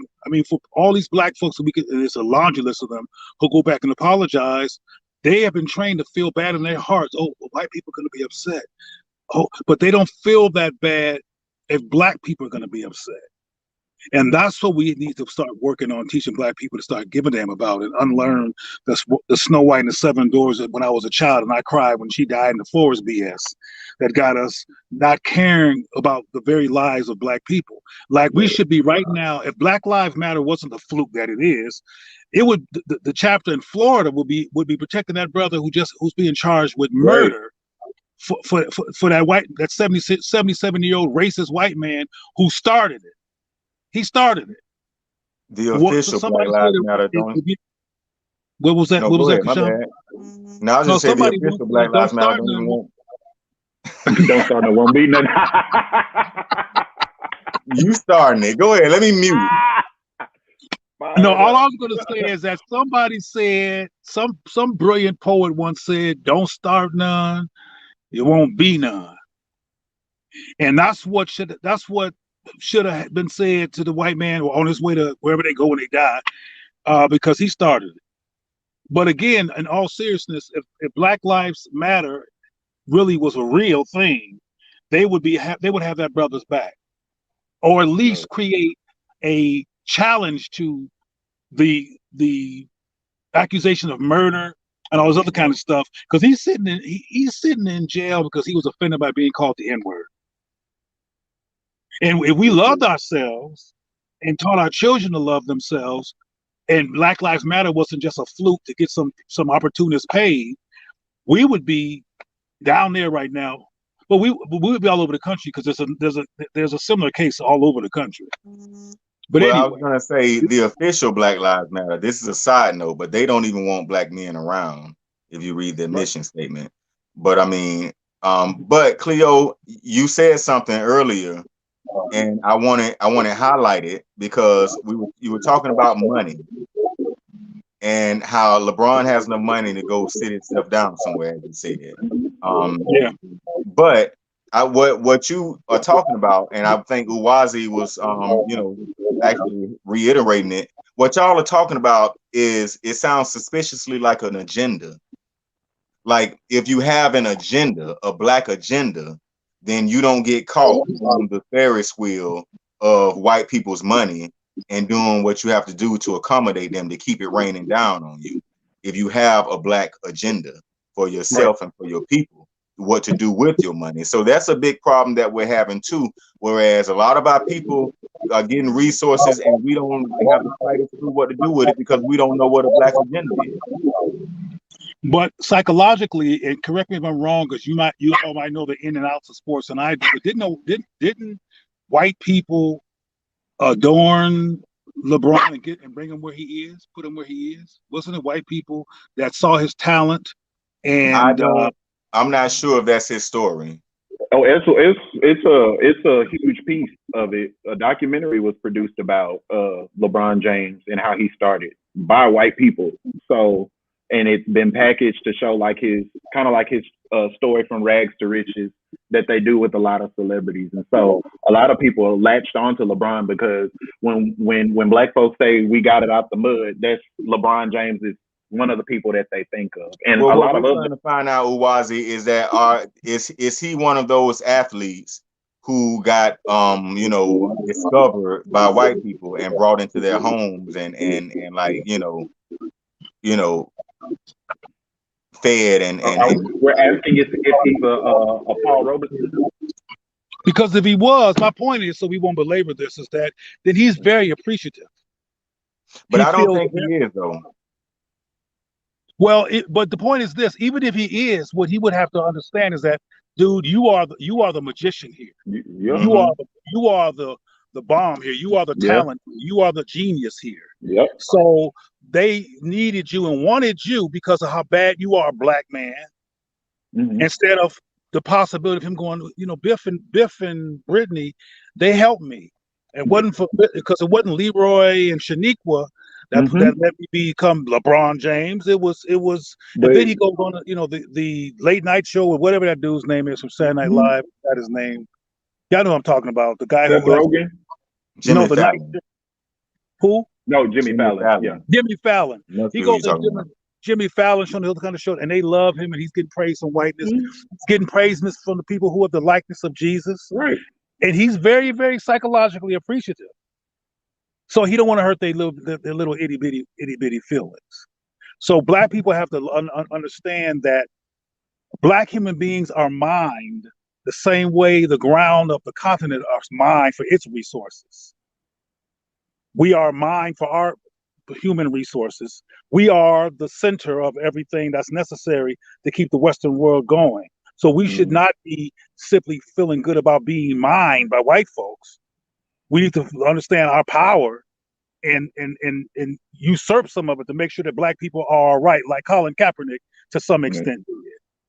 all these black folks, there's a laundry list of them who go back and apologize. They have been trained to feel bad in their hearts. Oh, well, white people are going to be upset. Oh, but they don't feel that bad if black people are going to be upset. And that's what we need to start working on, teaching black people to start giving a damn about it, unlearn the Snow White and the Seven Doors when I was a child and I cried when she died in the forest BS that got us not caring about the very lives of black people. Like we should be right now, if Black Lives Matter wasn't the fluke that it is, it would the chapter in Florida would be protecting that brother who's being charged with murder. For that 77-year-old racist white man who started it. He started it. The official Black Lives Matter. What was that? No, what was ahead, that? My bad. No, I was just saying the official Black Lives Matter. Don't start no one beating nothing. You starting it. Go ahead. Let me mute. No, all I was going to say is that somebody said, some brilliant poet once said, "Don't start none, it won't be none." And that's what should have been said to the white man on his way to wherever they go when they die, because he started it. But again, in all seriousness, if Black Lives Matter really was a real thing, they would have that brother's back, or at least create a challenge to the accusation of murder and all this other kind of stuff. Because he's sitting in jail because he was offended by being called the N-word. And if we loved ourselves and taught our children to love themselves, and Black Lives Matter wasn't just a fluke to get some opportunists paid, we would be down there right now. But we would be all over the country because there's a similar case all over the country. But anyway, I was gonna say the official Black Lives Matter. This is a side note, but they don't even want black men around. If you read their mission statement, but I mean, but Cleo, you said something earlier. And I want to highlight it because you were talking about money and how LeBron has no money to go sit himself down somewhere, as you said. Yeah. But what you are talking about, and I think Uwazi was actually reiterating it. What y'all are talking about is it sounds suspiciously like an agenda. Like if you have an agenda, a black agenda, then you don't get caught on the Ferris wheel of white people's money and doing what you have to do to accommodate them to keep it raining down on you. If you have a black agenda for yourself and for your people, what to do with your money. So that's a big problem that we're having too. Whereas a lot of our people are getting resources and we don't have the slightest clue what to do with it because we don't know what a black agenda is. But psychologically, and correct me if I'm wrong, because you all might know the in and outs of sports, and I do. But didn't white people adorn LeBron and bring him where he is, put him where he is? Wasn't it white people that saw his talent? And I'm not sure if that's his story. Oh, it's a huge piece of it. A documentary was produced about LeBron James and how he started by white people. So. And it's been packaged to show like his story from rags to riches that they do with a lot of celebrities. And so a lot of people latched onto LeBron because when black folks say we got it out the mud, that's LeBron James is one of the people that they think of. And a lot of others trying to find out, Uwazi, is that is he one of those athletes who got discovered by white people and brought into their homes and like fed and we're asking if he's a Paul Robeson. Because if he was, my point is, so we won't belabor this, is that then he's very appreciative. But I don't think he is though. Well, but the point is this: even if he is, what he would have to understand is that, dude, you are the magician here. Yeah. You are the bomb here. You are the talent. You are the genius here. Yep. So they needed you and wanted you because of how bad you are, black man. Mm-hmm. Instead of the possibility of him going, Biff and Brittany, they helped me. It wasn't because it wasn't Leroy and Shaniqua That Mhm. that let me become LeBron James. It was, and But then he goes on, the late night show or whatever that dude's name is from Saturday Night Live. That his name. Y'all know what I'm talking about. The guy Seth who has Rogen? Jimmy the night. Fallon. Who? No, Jimmy Jimmy Fallon. Fallon. Yeah. Jimmy Fallon. That's He who goes you're on talking about. Jimmy Fallon showing the other kind of show, and they love him, and he's getting praise from whiteness. Mhm. He's getting praise from the people who have the likeness of Jesus, Right. and he's very, very psychologically appreciative. So he don't want to hurt their little itty bitty feelings. So black people have to understand that black human beings are mined the same way the ground of the continent are mined for its resources. We are mined for our human resources. We are the center of everything that's necessary to keep the Western world going. So we should not be simply feeling good about being mined by white folks. We need to understand our power and usurp some of it to make sure that black people are all right, like Colin Kaepernick to some extent did.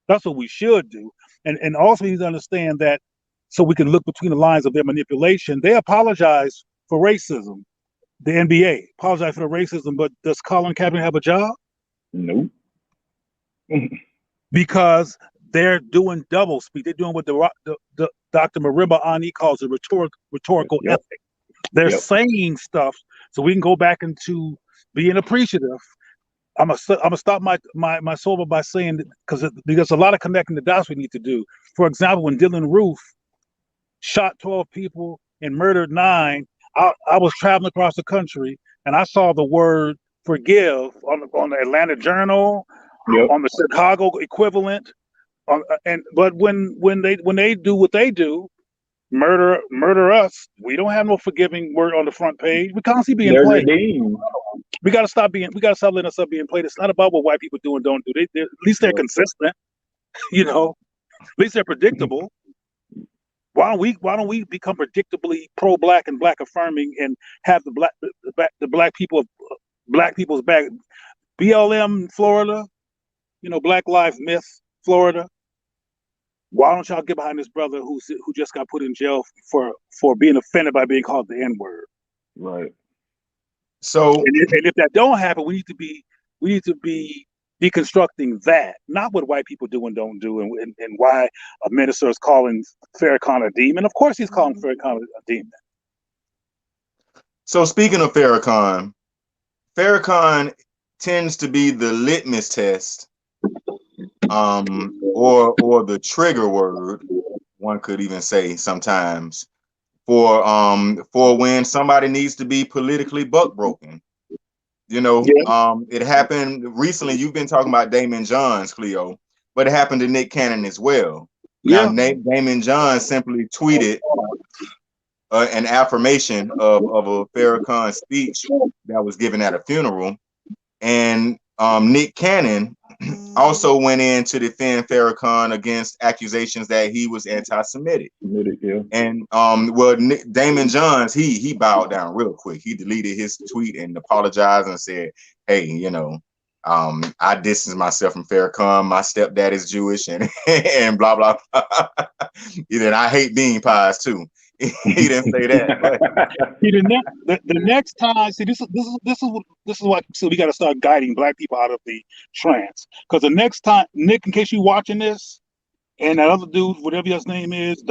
That's what we should do. And also we need to understand that so we can look between the lines of their manipulation. They apologize for racism. The NBA apologize for the racism, but does Colin Kaepernick have a job? Nope. Because they're doing double speak. They're doing what the Dr. Marimba Ani calls a rhetorical Yep. ethic. They're Yep. saying stuff so we can go back into being appreciative. I'm gonna stop my sober by saying that because a lot of connecting the dots we need to do. For example, when Dylan Roof shot 12 people and murdered 9, I was traveling across the country and I saw the word forgive on the Atlanta Journal, Yep. on the Chicago equivalent, but when they do what they do, murder us, we don't have no forgiving word on the front page. We constantly being They're played. redeemed. We gotta stop letting us up being played. It's not about what white people do and don't do. At least they're consistent, At least they're predictable. Why don't we become predictably pro-black and black affirming and have the black people's back? BLM Florida, Black Lives Myth Florida. Why don't y'all get behind this brother who just got put in jail for being offended by being called the N-word? Right. So And if that don't happen, we need to be deconstructing that, not what white people do and don't do, and why a minister is calling Farrakhan a demon. Of course, he's calling Farrakhan a demon. So speaking of Farrakhan tends to be the litmus test, or the trigger word, one could even say sometimes, for when somebody needs to be politically buck-broken. It happened recently. You've been talking about Damon Johns, Cleo, but it happened to Nick Cannon as well. Now, Damon Johns simply tweeted an affirmation of a Farrakhan speech that was given at a funeral, and Nick Cannon also went in to defend Farrakhan against accusations that he was anti-Semitic. Yeah. And Damon Johns, he bowed down real quick. He deleted his tweet and apologized and said, "Hey, I distance myself from Farrakhan. My stepdad is Jewish, and and blah blah blah. And I hate bean pies too." He didn't say that. But the next time, see, this is what. So we got to start guiding black people out of the trance. Because the next time, Nick, in case you're watching this, and that other dude, whatever his name is,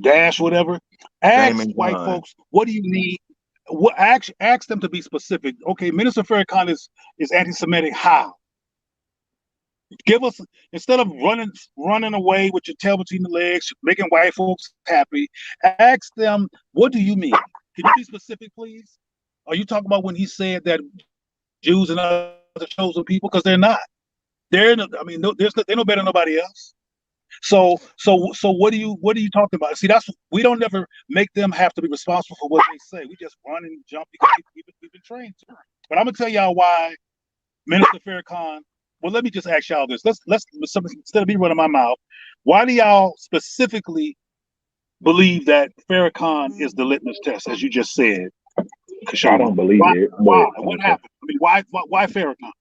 Dash, whatever, ask white folks, what do you need? What ask them to be specific. Okay, Minister Farrakhan is anti-Semitic. How? Give us, instead of running away with your tail between the legs, making white folks happy, ask them, what do you mean? Can you be specific, please? Are you talking about when he said that Jews and other chosen people? Because they're not. They're no better than nobody else. So what are you talking about? See, we don't never make them have to be responsible for what they say. We just run and jump because we've been trained to. But I'm gonna tell y'all why Minister Farrakhan. Well, let me just ask y'all this. Let's instead of me running my mouth, why do y'all specifically believe that Farrakhan is the litmus test, as you just said? I don't believe it. Why? What happened? I mean, why Farrakhan?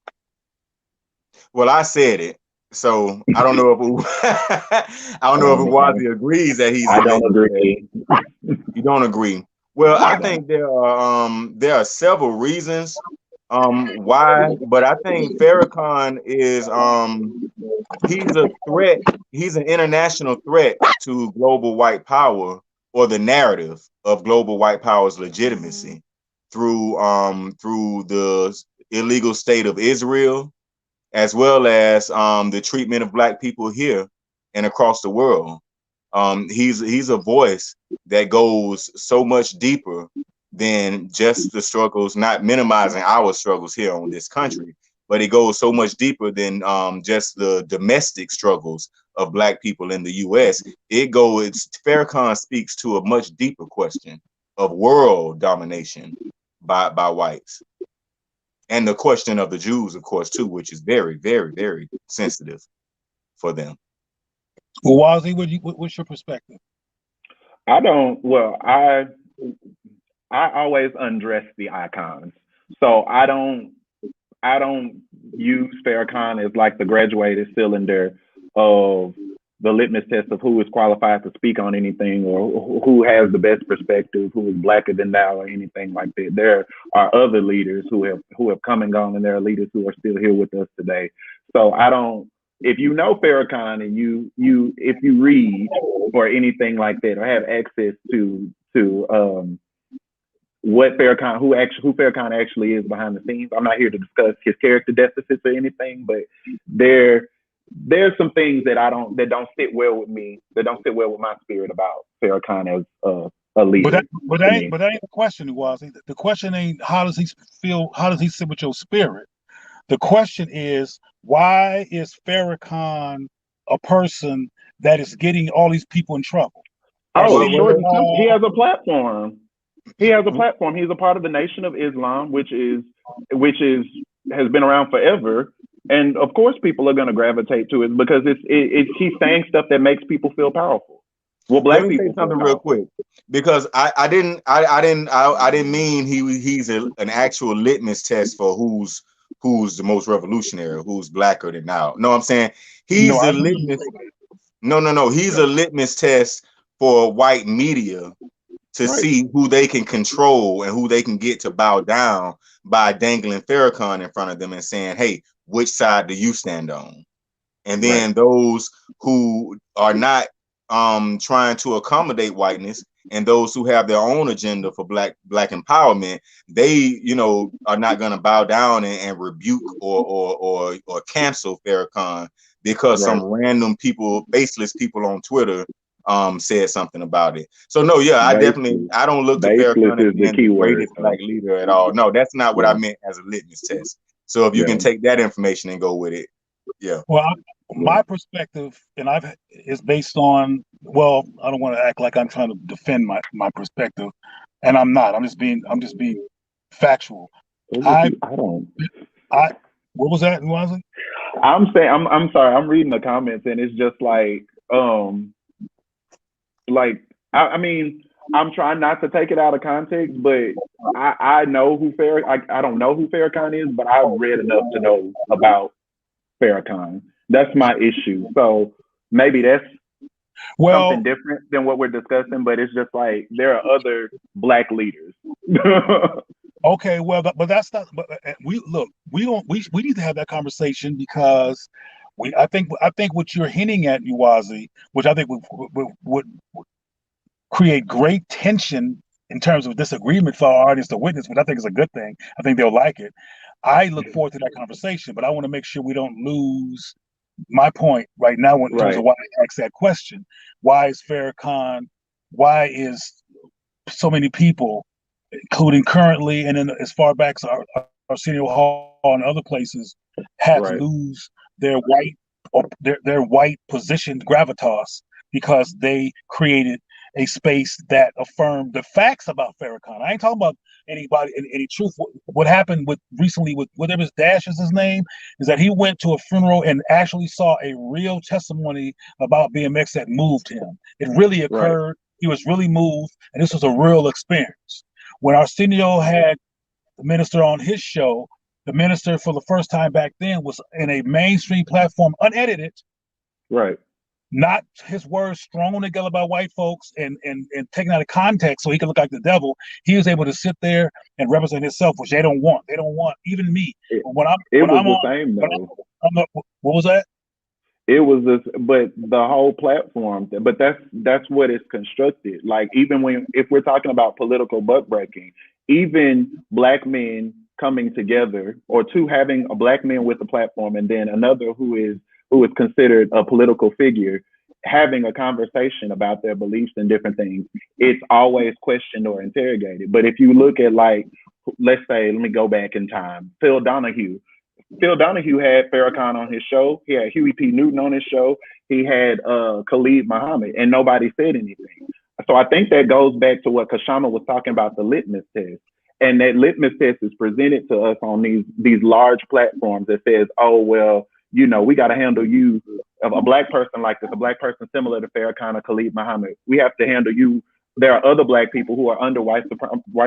Well, I said it, so I don't know if Wazi agrees that he's. I don't agree. You don't agree? Well, I think there are several reasons Why? But I think Farrakhan is he's a threat. He's an international threat to global white power, or the narrative of global white power's legitimacy through the illegal state of Israel, as well as the treatment of Black people here and across the world. He's a voice that goes so much deeper than just the struggles, not minimizing our struggles here on this country, but it goes so much deeper than just the domestic struggles of Black people in the U.S. Farrakhan speaks to a much deeper question of world domination by whites, and the question of the Jews, of course, too, which is very, very, very sensitive for them. Well, Wazzy, what's your perspective? I always undress the icons, so I don't use Farrakhan as like the graduated cylinder of the litmus test of who is qualified to speak on anything, or who has the best perspective, who is Blacker than thou, or anything like that. There are other leaders who have come and gone, and there are leaders who are still here with us today. So I don't. If you know Farrakhan and if you read or anything like that, or have access to what Farrakhan, who Farrakhan actually is behind the scenes. I'm not here to discuss his character deficits or anything, but there's some things that don't sit well with me, that don't sit well with my spirit about Farrakhan as a leader. But that ain't the question, Wazzy. The question ain't how does he feel, how does he sit with your spirit? The question is, why is Farrakhan a person that is getting all these people in trouble? He has a platform. He has a platform. He's a part of the Nation of Islam, which has been around forever. And of course, people are going to gravitate to it because he's saying stuff that makes people feel powerful. Well, Black Let me people say something real quick, because I didn't mean he's an actual litmus test for who's the most revolutionary, who's blacker than now. No, I'm saying he's a litmus. No. He's a litmus test for white media to see who they can control and who they can get to bow down by dangling Farrakhan in front of them and saying, "Hey, which side do you stand on?" And then those who are not trying to accommodate whiteness, and those who have their own agenda for black empowerment, they are not going to bow down and rebuke or cancel Farrakhan because some random people, faceless people on Twitter said something about it. So no, I don't look to Farrakhan as the greatest Black leader at all. No, that's not what I meant as a litmus test. So if you can take that information and go with it, Well, my perspective, and is based on. Well, I don't want to act like I'm trying to defend my perspective, and I'm not. I'm just being factual. What was that, Wazzy? I'm saying I'm sorry. I'm reading the comments, and it's just like I mean, I'm trying not to take it out of context, but I know who I don't know who Farrakhan is, but I've read enough to know about Farrakhan. That's my issue. So maybe that's something different than what we're discussing, but it's just like there are other Black leaders. Okay, well, but that's not. But we need to have that conversation because I think what you're hinting at, Uwazi, which I think would create great tension in terms of disagreement for our audience to witness, which I think is a good thing. I think they'll like it. I look forward to that conversation, but I want to make sure we don't lose my point right now in terms of why I asked that question. Why is Farrakhan? Why is so many people, including currently and then as far back as Arsenio Hall and other places, had to lose their white positioned gravitas because they created a space that affirmed the facts about Farrakhan. I ain't talking about any truth. What happened recently with whatever Dash is his name is that he went to a funeral and actually saw a real testimony about BMX that moved him. It really occurred. He was really moved, and this was a real experience. When Arsenio had the minister on his show, the minister for the first time back then was in a mainstream platform, unedited. Right. not his words thrown together by white folks and taken out of context so he could look like the devil. He was able to sit there and represent himself, which they don't want. They don't want even me. When I'm the on, same though. What was that? It was this, but the whole platform. But that's what it's constructed. Like even if we're talking about political buck breaking, even black men coming together, or two having a black man with a platform, and then another who is considered a political figure, having a conversation about their beliefs and different things, it's always questioned or interrogated. But if you look at, like, let's say, let me go back in time, Phil Donahue. Phil Donahue had Farrakhan on his show. He had Huey P. Newton on his show. He had Khalid Muhammad, and nobody said anything. So I think that goes back to what Kashama was talking about, the litmus test. And that litmus test is presented to us on these large platforms that says, oh, well, you know, we got to handle you, a black person like this, a black person similar to Farrakhan or Khalid Muhammad. We have to handle you. There are other black people who are under white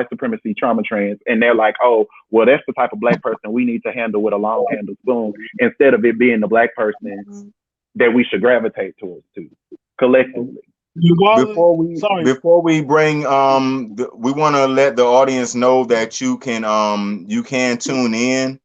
supremacy trauma trends, and they're like, oh, well, that's the type of black person we need to handle with a long handled spoon, instead of it being the black person that we should gravitate towards too, collectively. Before we bring we want to let the audience know that you can tune in,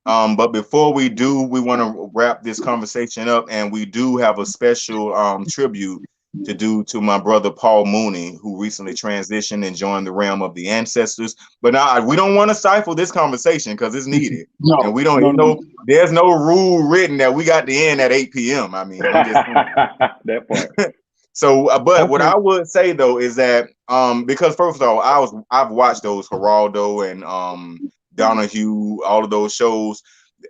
but before we do, we want to wrap this conversation up, and we do have a special tribute to do to my brother Paul Mooney, who recently transitioned and joined the realm of the ancestors. But now we don't want to stifle this conversation because it's needed. No, and we don't know. There's no rule written that we got to end at 8 p.m. I mean, that part. So, but what I would say though is that because first of all, I've watched those Geraldo and Donahue, all of those shows.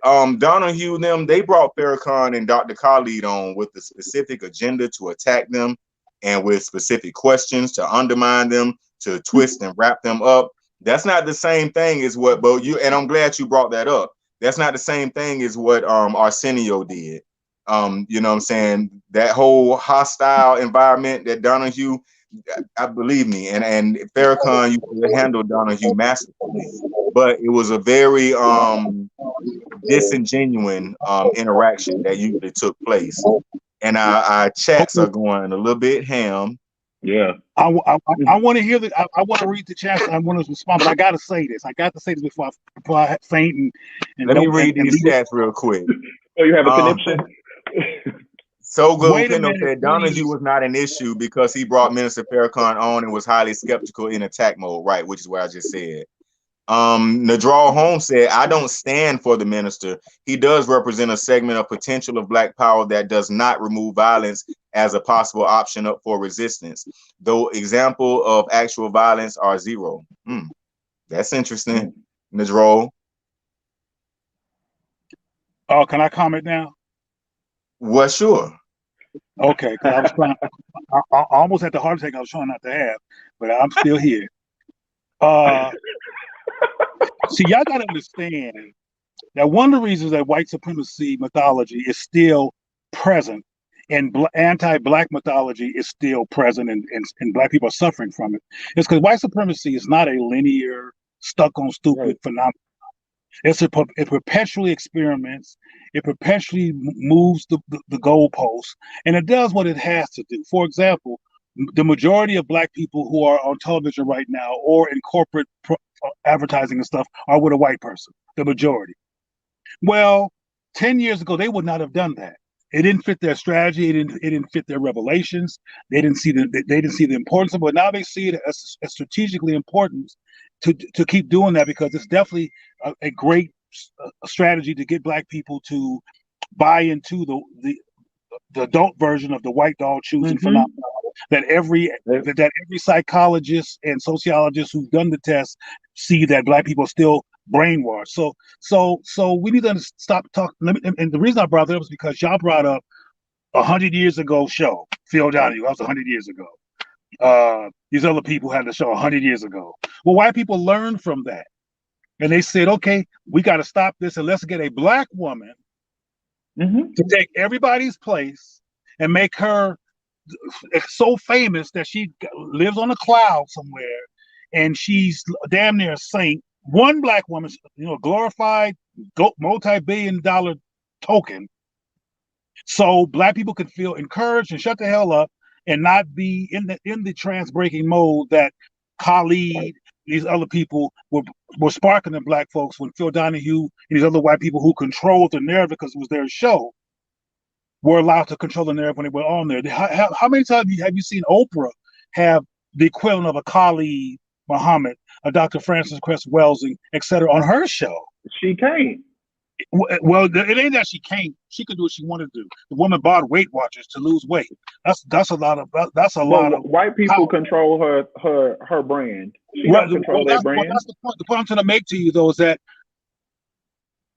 Donahue, they brought Farrakhan and Dr. Khalid on with the specific agenda to attack them, and with specific questions to undermine them, to twist and wrap them up. That's not the same thing as what, but you, and I'm glad you brought that up. That's not the same thing as what Arsenio did. You know what I'm saying? That whole hostile environment that Donahue, I believe me, and Farrakhan, you could handle Donahue masterfully, but it was a very disingenuous interaction that usually took place, and our chats are going a little bit ham. Yeah, I want to hear that. I want to read the chat. I want to respond, but I got to say this. I got to say this before I faint. And let me read these chats real quick. Oh, you have a connection. So good. Kendall said Donahue was not an issue because he brought Minister Farrakhan on and was highly skeptical in attack mode, right? Which is what I just said. Nadral Holmes said, I don't stand for the minister. He does represent a segment of potential of Black power that does not remove violence as a possible option up for resistance, though example of actual violence are zero. That's interesting, Nadral. Oh, can I comment now? Well, sure. Okay, because I was trying. I almost had the heart attack I was trying not to have, but I'm still here. See, y'all got to understand that one of the reasons that white supremacy mythology is still present and anti-Black mythology is still present, and Black people are suffering from it, is because white supremacy is not a linear, stuck-on-stupid phenomenon. It perpetually experiments. It perpetually moves the goalposts, and it does what it has to do. For example, the majority of Black people who are on television right now or in corporate advertising and stuff are with a white person, the majority. Well, 10 years ago, they would not have done that. It didn't fit their strategy. It didn't fit their revelations. They didn't see the importance of it. But now they see it as strategically important to keep doing that, because it's definitely a great strategy to get Black people to buy into the adult version of the white dog choosing phenomenon that every psychologist and sociologist who've done the test see that Black people are still brainwashed. So we need to stop talking. And the reason I brought that up is because y'all brought up 100 years ago show, Phil Donahue. That was 100 years ago. These other people had the show 100 years ago. Well, white people learned from that, and they said, okay, we got to stop this, and let's get a Black woman to take everybody's place and make her so famous that she lives on a cloud somewhere, and she's damn near a saint. One Black woman, glorified multi-billion-dollar token, so black people could feel encouraged and shut the hell up and not be in the trans breaking mode that Khalid, these other people were sparking in black folks when Phil Donahue and these other white people who controlled the narrative because it was their show were allowed to control the narrative when they were on there. How many times have you seen Oprah have the equivalent of a Khalid Muhammad, a Dr. Frances Cress Welsing, etc. on her show? She can't. Well, it ain't that she can't. She could do what she wanted to do. The woman bought Weight Watchers to lose weight. That's a lot of white people control her brand. She doesn't control their brand. That's the point. The point I'm trying to make to you though is that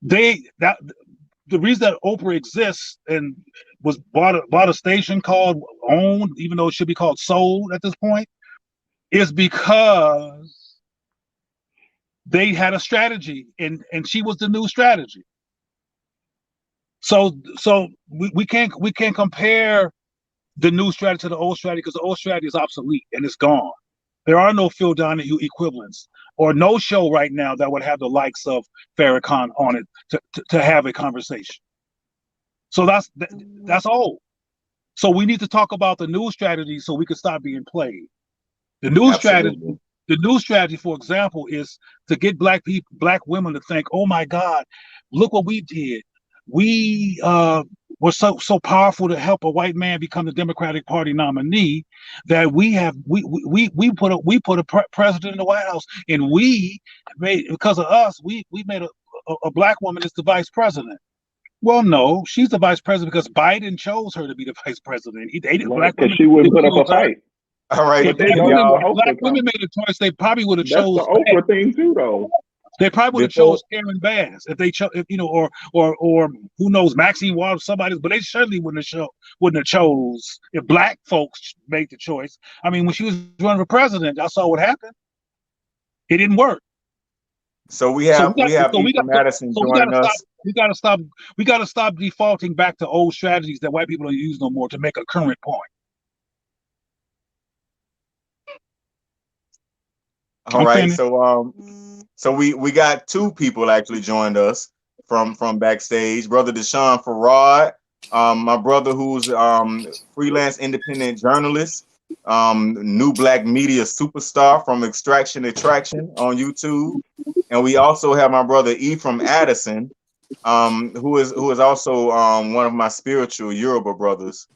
the reason that Oprah exists and was bought a station called Owned, even though it should be called Sold at this point, is because they had a strategy, and she was the new strategy. So we can't compare the new strategy to the old strategy because the old strategy is obsolete and it's gone. There are no Phil Donahue equivalents or no show right now that would have the likes of Farrakhan on it to have a conversation. So that's old. So we need to talk about the new strategy so we can stop being played. The new strategy, for example, is to get black women to think, "Oh my God, look what we did. We were so powerful to help a white man become the Democratic Party nominee that we put a president in the White House, and because of us, we made a black woman as the vice president." Well, no, she's the vice president because Biden chose her to be the vice president. Because she wouldn't put up a fight. All right, if black women made a choice, they probably would have chose. That's the Oprah thing too, though. They probably would have chose Karen Bass if they chose, or who knows, Maxine Waters, somebody. But they certainly wouldn't have chose if black folks made the choice. I mean, when she was running for president, I saw what happened. It didn't work. So we have Madison joining us. We got to stop defaulting back to old strategies that white people don't use no more to make a current point. All right, so we got two people actually joined us from backstage. Brother Deshaun Farad, my brother who's freelance independent journalist, new black media superstar from Extraction Attraction on YouTube, and we also have my brother Ephraim Addison, who is also one of my spiritual Yoruba brothers.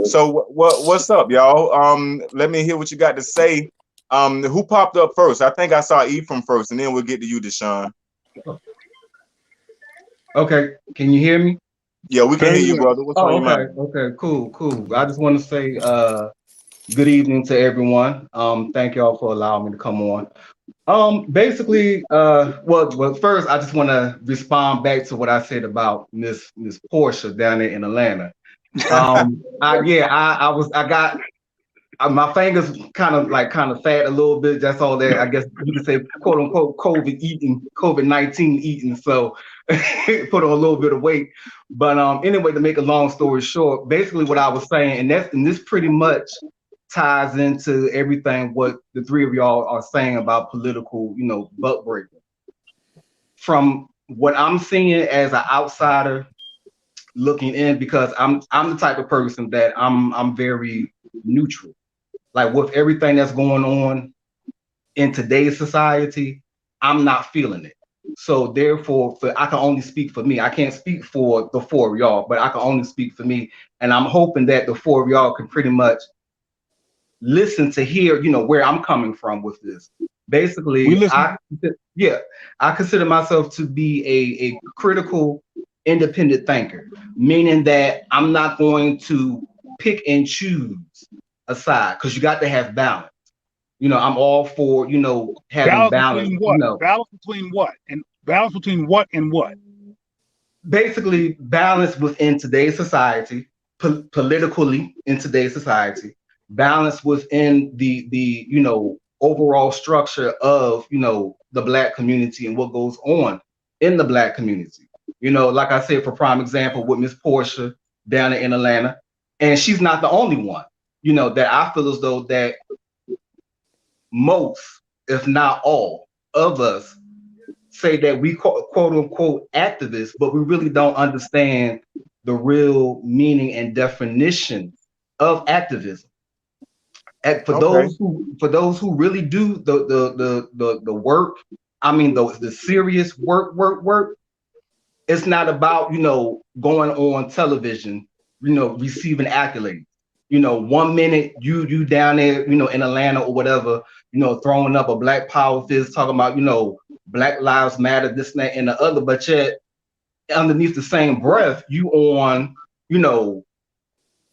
So what's up, y'all? Let me hear what you got to say. Who popped up first? I think I saw Ephraim first, and then we'll get to you, Deshaun. Okay, can you hear me? Yeah, we can hear you, brother. What's on your mind? Okay, cool. I just want to say good evening to everyone. Thank y'all for allowing me to come on. Basically, well, first I just want to respond back to what I said about Miss Portia down there in Atlanta. My fingers kind of fat a little bit. That's all that I guess you could say, quote unquote, COVID-19 eating. So put on a little bit of weight. But anyway, to make a long story short, basically what I was saying, and this pretty much ties into everything what the three of y'all are saying about political, butt breaking. From what I'm seeing as an outsider looking in, because I'm the type of person that I'm very neutral. Like with everything that's going on in today's society, I'm not feeling it. So therefore, I can only speak for me. I can't speak for the four of y'all, but I can only speak for me. And I'm hoping that the four of y'all can pretty much listen to hear, where I'm coming from with this. Basically, I consider myself to be a critical, independent thinker, meaning that I'm not going to pick and choose a side, because you got to have balance. I'm all for, having balance. Balance between what? And balance between what and what? Basically, balance within today's society, politically in today's society, balance within the overall structure of, the Black community and what goes on in the Black community. Like I said, for prime example, with Miss Portia down in Atlanta, and she's not the only one, that I feel as though that most, if not all, of us say that we quote unquote activists, but we really don't understand the real meaning and definition of activism. And for those who really do the work, I mean the serious work, it's not about, you know, going on television, you know, receiving accolades. You know, 1 minute you down there, you know, in Atlanta or whatever, you know, throwing up a Black Power fist, talking about, you know, Black Lives Matter, this and that and the other, but yet underneath the same breath, you on, you know,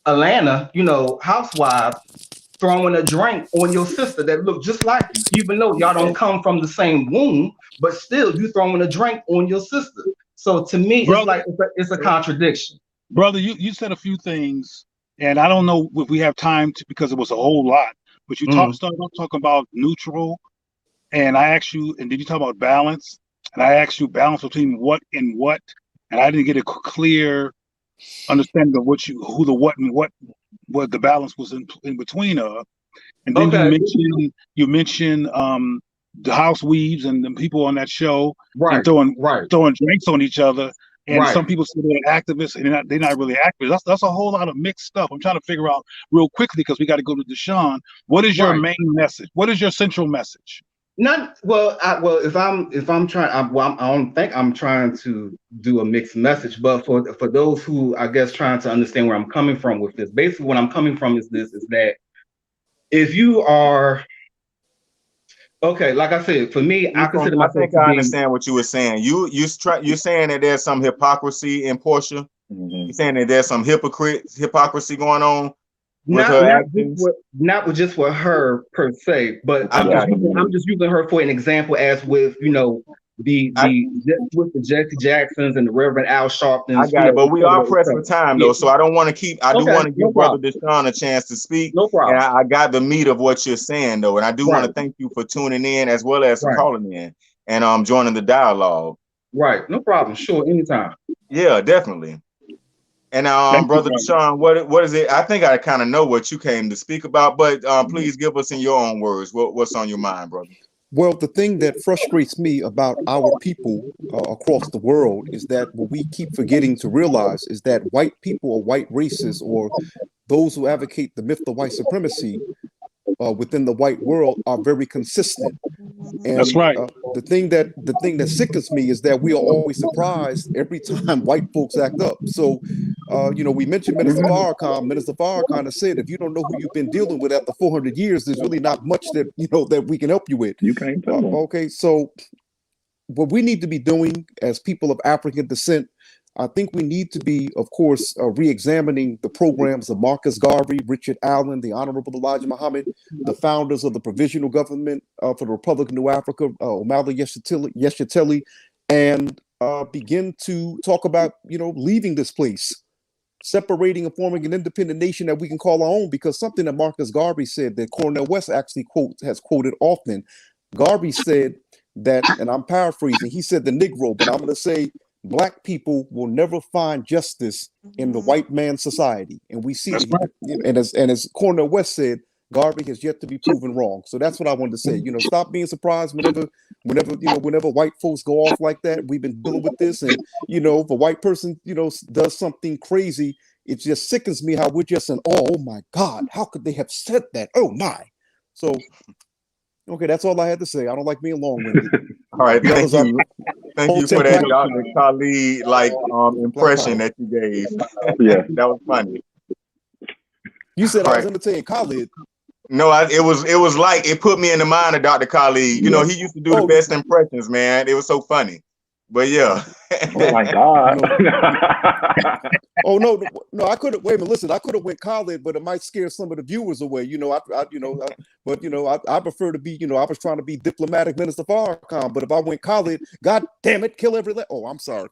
Atlanta, you know, housewives throwing a drink on your sister that look just like you, even though y'all don't come from the same womb, but still you throwing a drink on your sister. So to me, brother, it's like it's a contradiction. Brother, you said a few things, and I don't know if we have time to, because it was a whole lot, but you started talking about neutral, and I asked you, and did you talk about balance? And I asked you balance between what and what, and I didn't get a clear understanding of who the what and what the balance was in between of. And then you mentioned the house weaves and the people on that show, and throwing drinks on each other. And some people say they're activists, and they're not really activists. That's a whole lot of mixed stuff. I'm trying to figure out real quickly, because we got to go to Deshaun. What is your main message? What is your central message? I don't think I'm trying to do a mixed message, but for those who, I guess, trying to understand where I'm coming from with this, basically what I'm coming from is that if you are okay, like I said, for me, I consider myself. I think I understand what you were saying. You're saying that there's some hypocrisy in Portia. You're saying that there's some hypocrisy going on. Not just with her per se, but I'm just using her for an example, as with, you know, with the Jesse Jacksons and the Reverend Al Sharptons. I got it, but we are pressed for time though, so I don't want to keep. I do want to give Brother Deshaun a chance to speak. No problem. And I got the meat of what you're saying though, and I do want to thank you for tuning in as well as for calling in and joining the dialogue. Right, no problem. Sure, anytime. Yeah, definitely. And Brother Deshaun, what is it? I think I kind of know what you came to speak about, but please give us in your own words what's on your mind, brother. Well, the thing that frustrates me about our people across the world is that what we keep forgetting to realize is that white people or white races or those who advocate the myth of white supremacy within the white world are very consistent. And that's right. The thing that sickens me is that we are always surprised every time white folks act up. So, you know, we mentioned Minister Farrakhan. Minister Farrakhan has said, if you don't know who you've been dealing with after 400 years, there's really not much that, you know, that we can help you with. You can't tell them. Okay, so what we need to be doing as people of African descent, I think we need to be, of course, re-examining the programs of Marcus Garvey, Richard Allen, the Honorable Elijah Muhammad, the founders of the Provisional Government for the Republic of New Africa, Omala Yeshitela, and begin to talk about, you know, leaving this place, separating and forming an independent nation that we can call our own, because something that Marcus Garvey said that Cornel West actually has quoted often. Garvey said that, and I'm paraphrasing, he said the Negro, but I'm going to say Black people will never find justice in the white man's society. And we see, and as Cornel West said, Garvey has yet to be proven wrong. So that's what I wanted to say. You know, stop being surprised whenever white folks go off like that. We've been dealing with this, and you know, if a white person, you know, does something crazy, it just sickens me how we're just in awe. Oh my God, how could they have said that? Oh my. So okay, that's all I had to say. I don't like being long-winded. All right, thank you. Thank you for that Dr. Khalid impression that you gave. Yeah, that was funny. You said I was imitating Khalid. No, it was like it put me in the mind of Dr. Khalid. You know, he used to do the best impressions, man. It was so funny. But yeah. Oh my God. Oh no, I couldn't. Wait a minute, listen. I could have went Khalid, but it might scare some of the viewers away. You know, I prefer to be. You know, I was trying to be diplomatic, Minister Farrakhan. But if I went Khalid, God damn it, kill every. Oh, I'm sorry.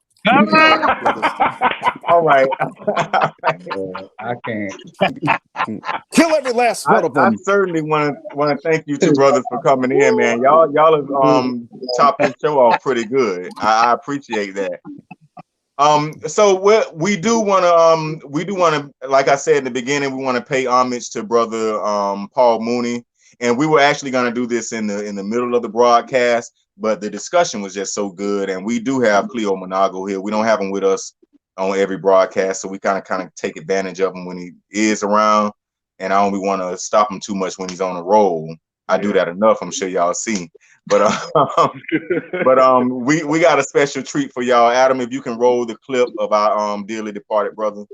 All right. I can't kill every last one of them. I certainly want to thank you two brothers for coming in, man. Y'all have topped the show off pretty good. I appreciate that. So we do want to, like I said in the beginning, we want to pay homage to Brother Paul Mooney, and we were actually going to do this in the middle of the broadcast, but the discussion was just so good, and we do have Cleo Monago here. We don't have him with us on every broadcast, so we kind of take advantage of him when he is around, and I don't want to stop him too much when he's on the roll. I do that enough. I'm sure y'all see, but we got a special treat for y'all. Adam, if you can roll the clip of our dearly departed brother.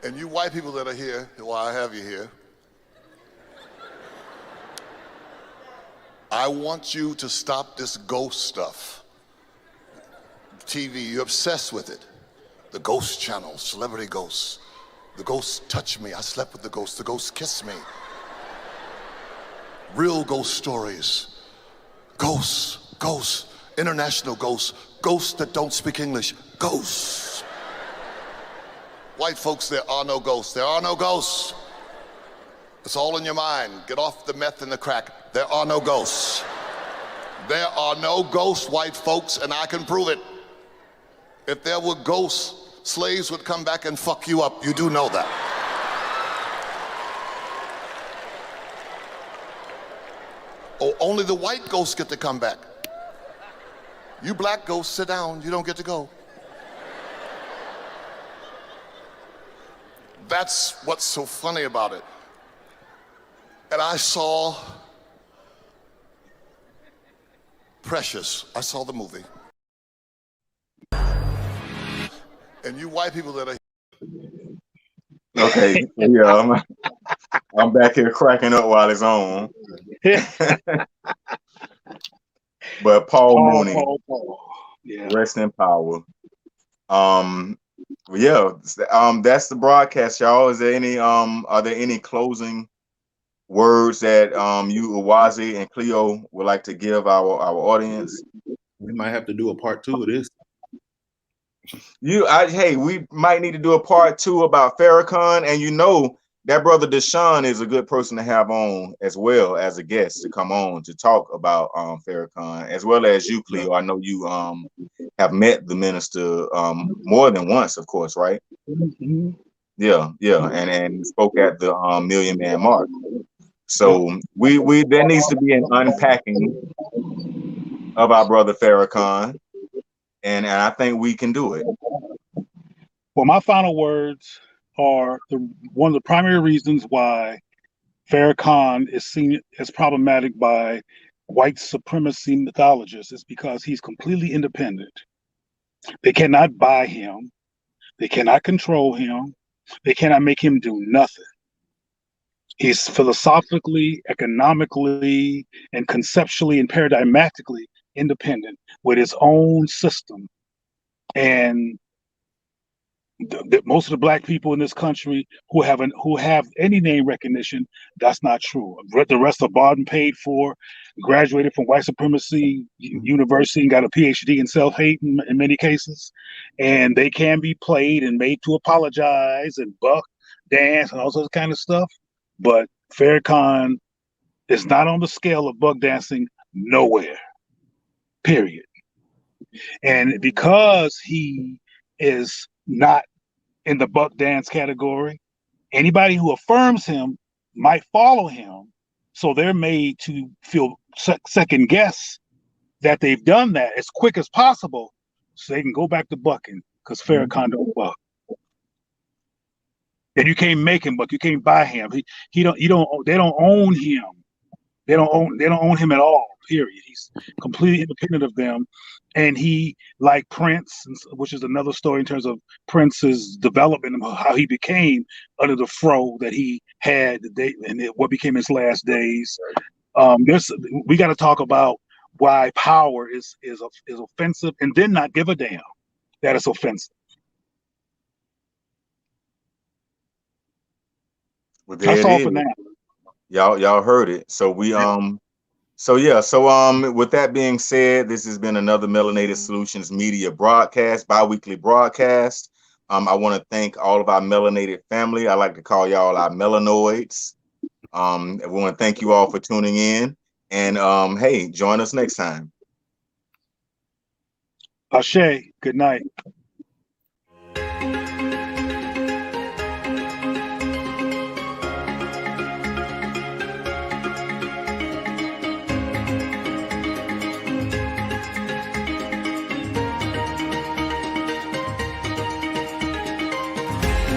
And you white people that are here, while I have you here, I want you to stop this ghost stuff. TV, you're obsessed with it. The ghost channel, celebrity ghosts. The ghosts touch me, I slept with the ghosts kiss me. Real ghost stories. Ghosts, international ghosts, ghosts that don't speak English, ghosts. White folks, there are no ghosts. There are no ghosts. It's all in your mind. Get off the meth and the crack. There are no ghosts. There are no ghosts, white folks, and I can prove it. If there were ghosts, slaves would come back and fuck you up. You do know that. Oh, only the white ghosts get to come back. You black ghosts, sit down. You don't get to go. That's what's so funny about it. And I saw Precious. I saw the movie. And you white people that are Okay, yeah, I'm back here cracking up while it's on. But Paul Mooney, Yeah. rest in power. Yeah, that's the broadcast, y'all. Is there any are there any closing words that you, Uwazi and Cleo, would like to give our audience? We might have to do a part 2 of this. Hey, we might need to do a part 2 about Farrakhan, and you know that brother Deshaun is a good person to have on as well as a guest to come on to talk about Farrakhan, as well as you, Cleo. I know you have met the minister more than once, of course, right? Mm-hmm. Yeah, and spoke at the Million Man March. So we there needs to be an unpacking of our brother Farrakhan, and I think we can do it. Well, my final words are one of the primary reasons why Farrakhan is seen as problematic by white supremacy mythologists is because he's completely independent. They cannot buy him. They cannot control him. They cannot make him do nothing. He's philosophically, economically, and conceptually and paradigmatically independent with his own system. And most of the black people in this country who have any name recognition, that's not true. The rest are bought and paid for, graduated from white supremacy university and got a PhD in self-hate in many cases, and they can be played and made to apologize and buck, dance, and all sorts of kind of stuff. But Farrakhan is not on the scale of buck dancing nowhere. Period. And because he is not in the buck dance category, anybody who affirms him might follow him. So they're made to feel second guess that they've done that as quick as possible so they can go back to bucking, because Farrakhan don't buck. And you can't make him buck, you can't buy him. They don't own him. They don't own him at all, period. He's completely independent of them. And he, like Prince, which is another story in terms of Prince's development and how he became under the fro that he had and what became his last days. We got to talk about why power is offensive, and then not give a damn that it's offensive. Well, that's all for now. Y'all heard it. So with that being said, this has been another Melanated Solutions Media broadcast, bi-weekly broadcast. I want to thank all of our melanated family. I like to call y'all our melanoids. We want to thank you all for tuning in, and hey, join us next time. Ashe, good night.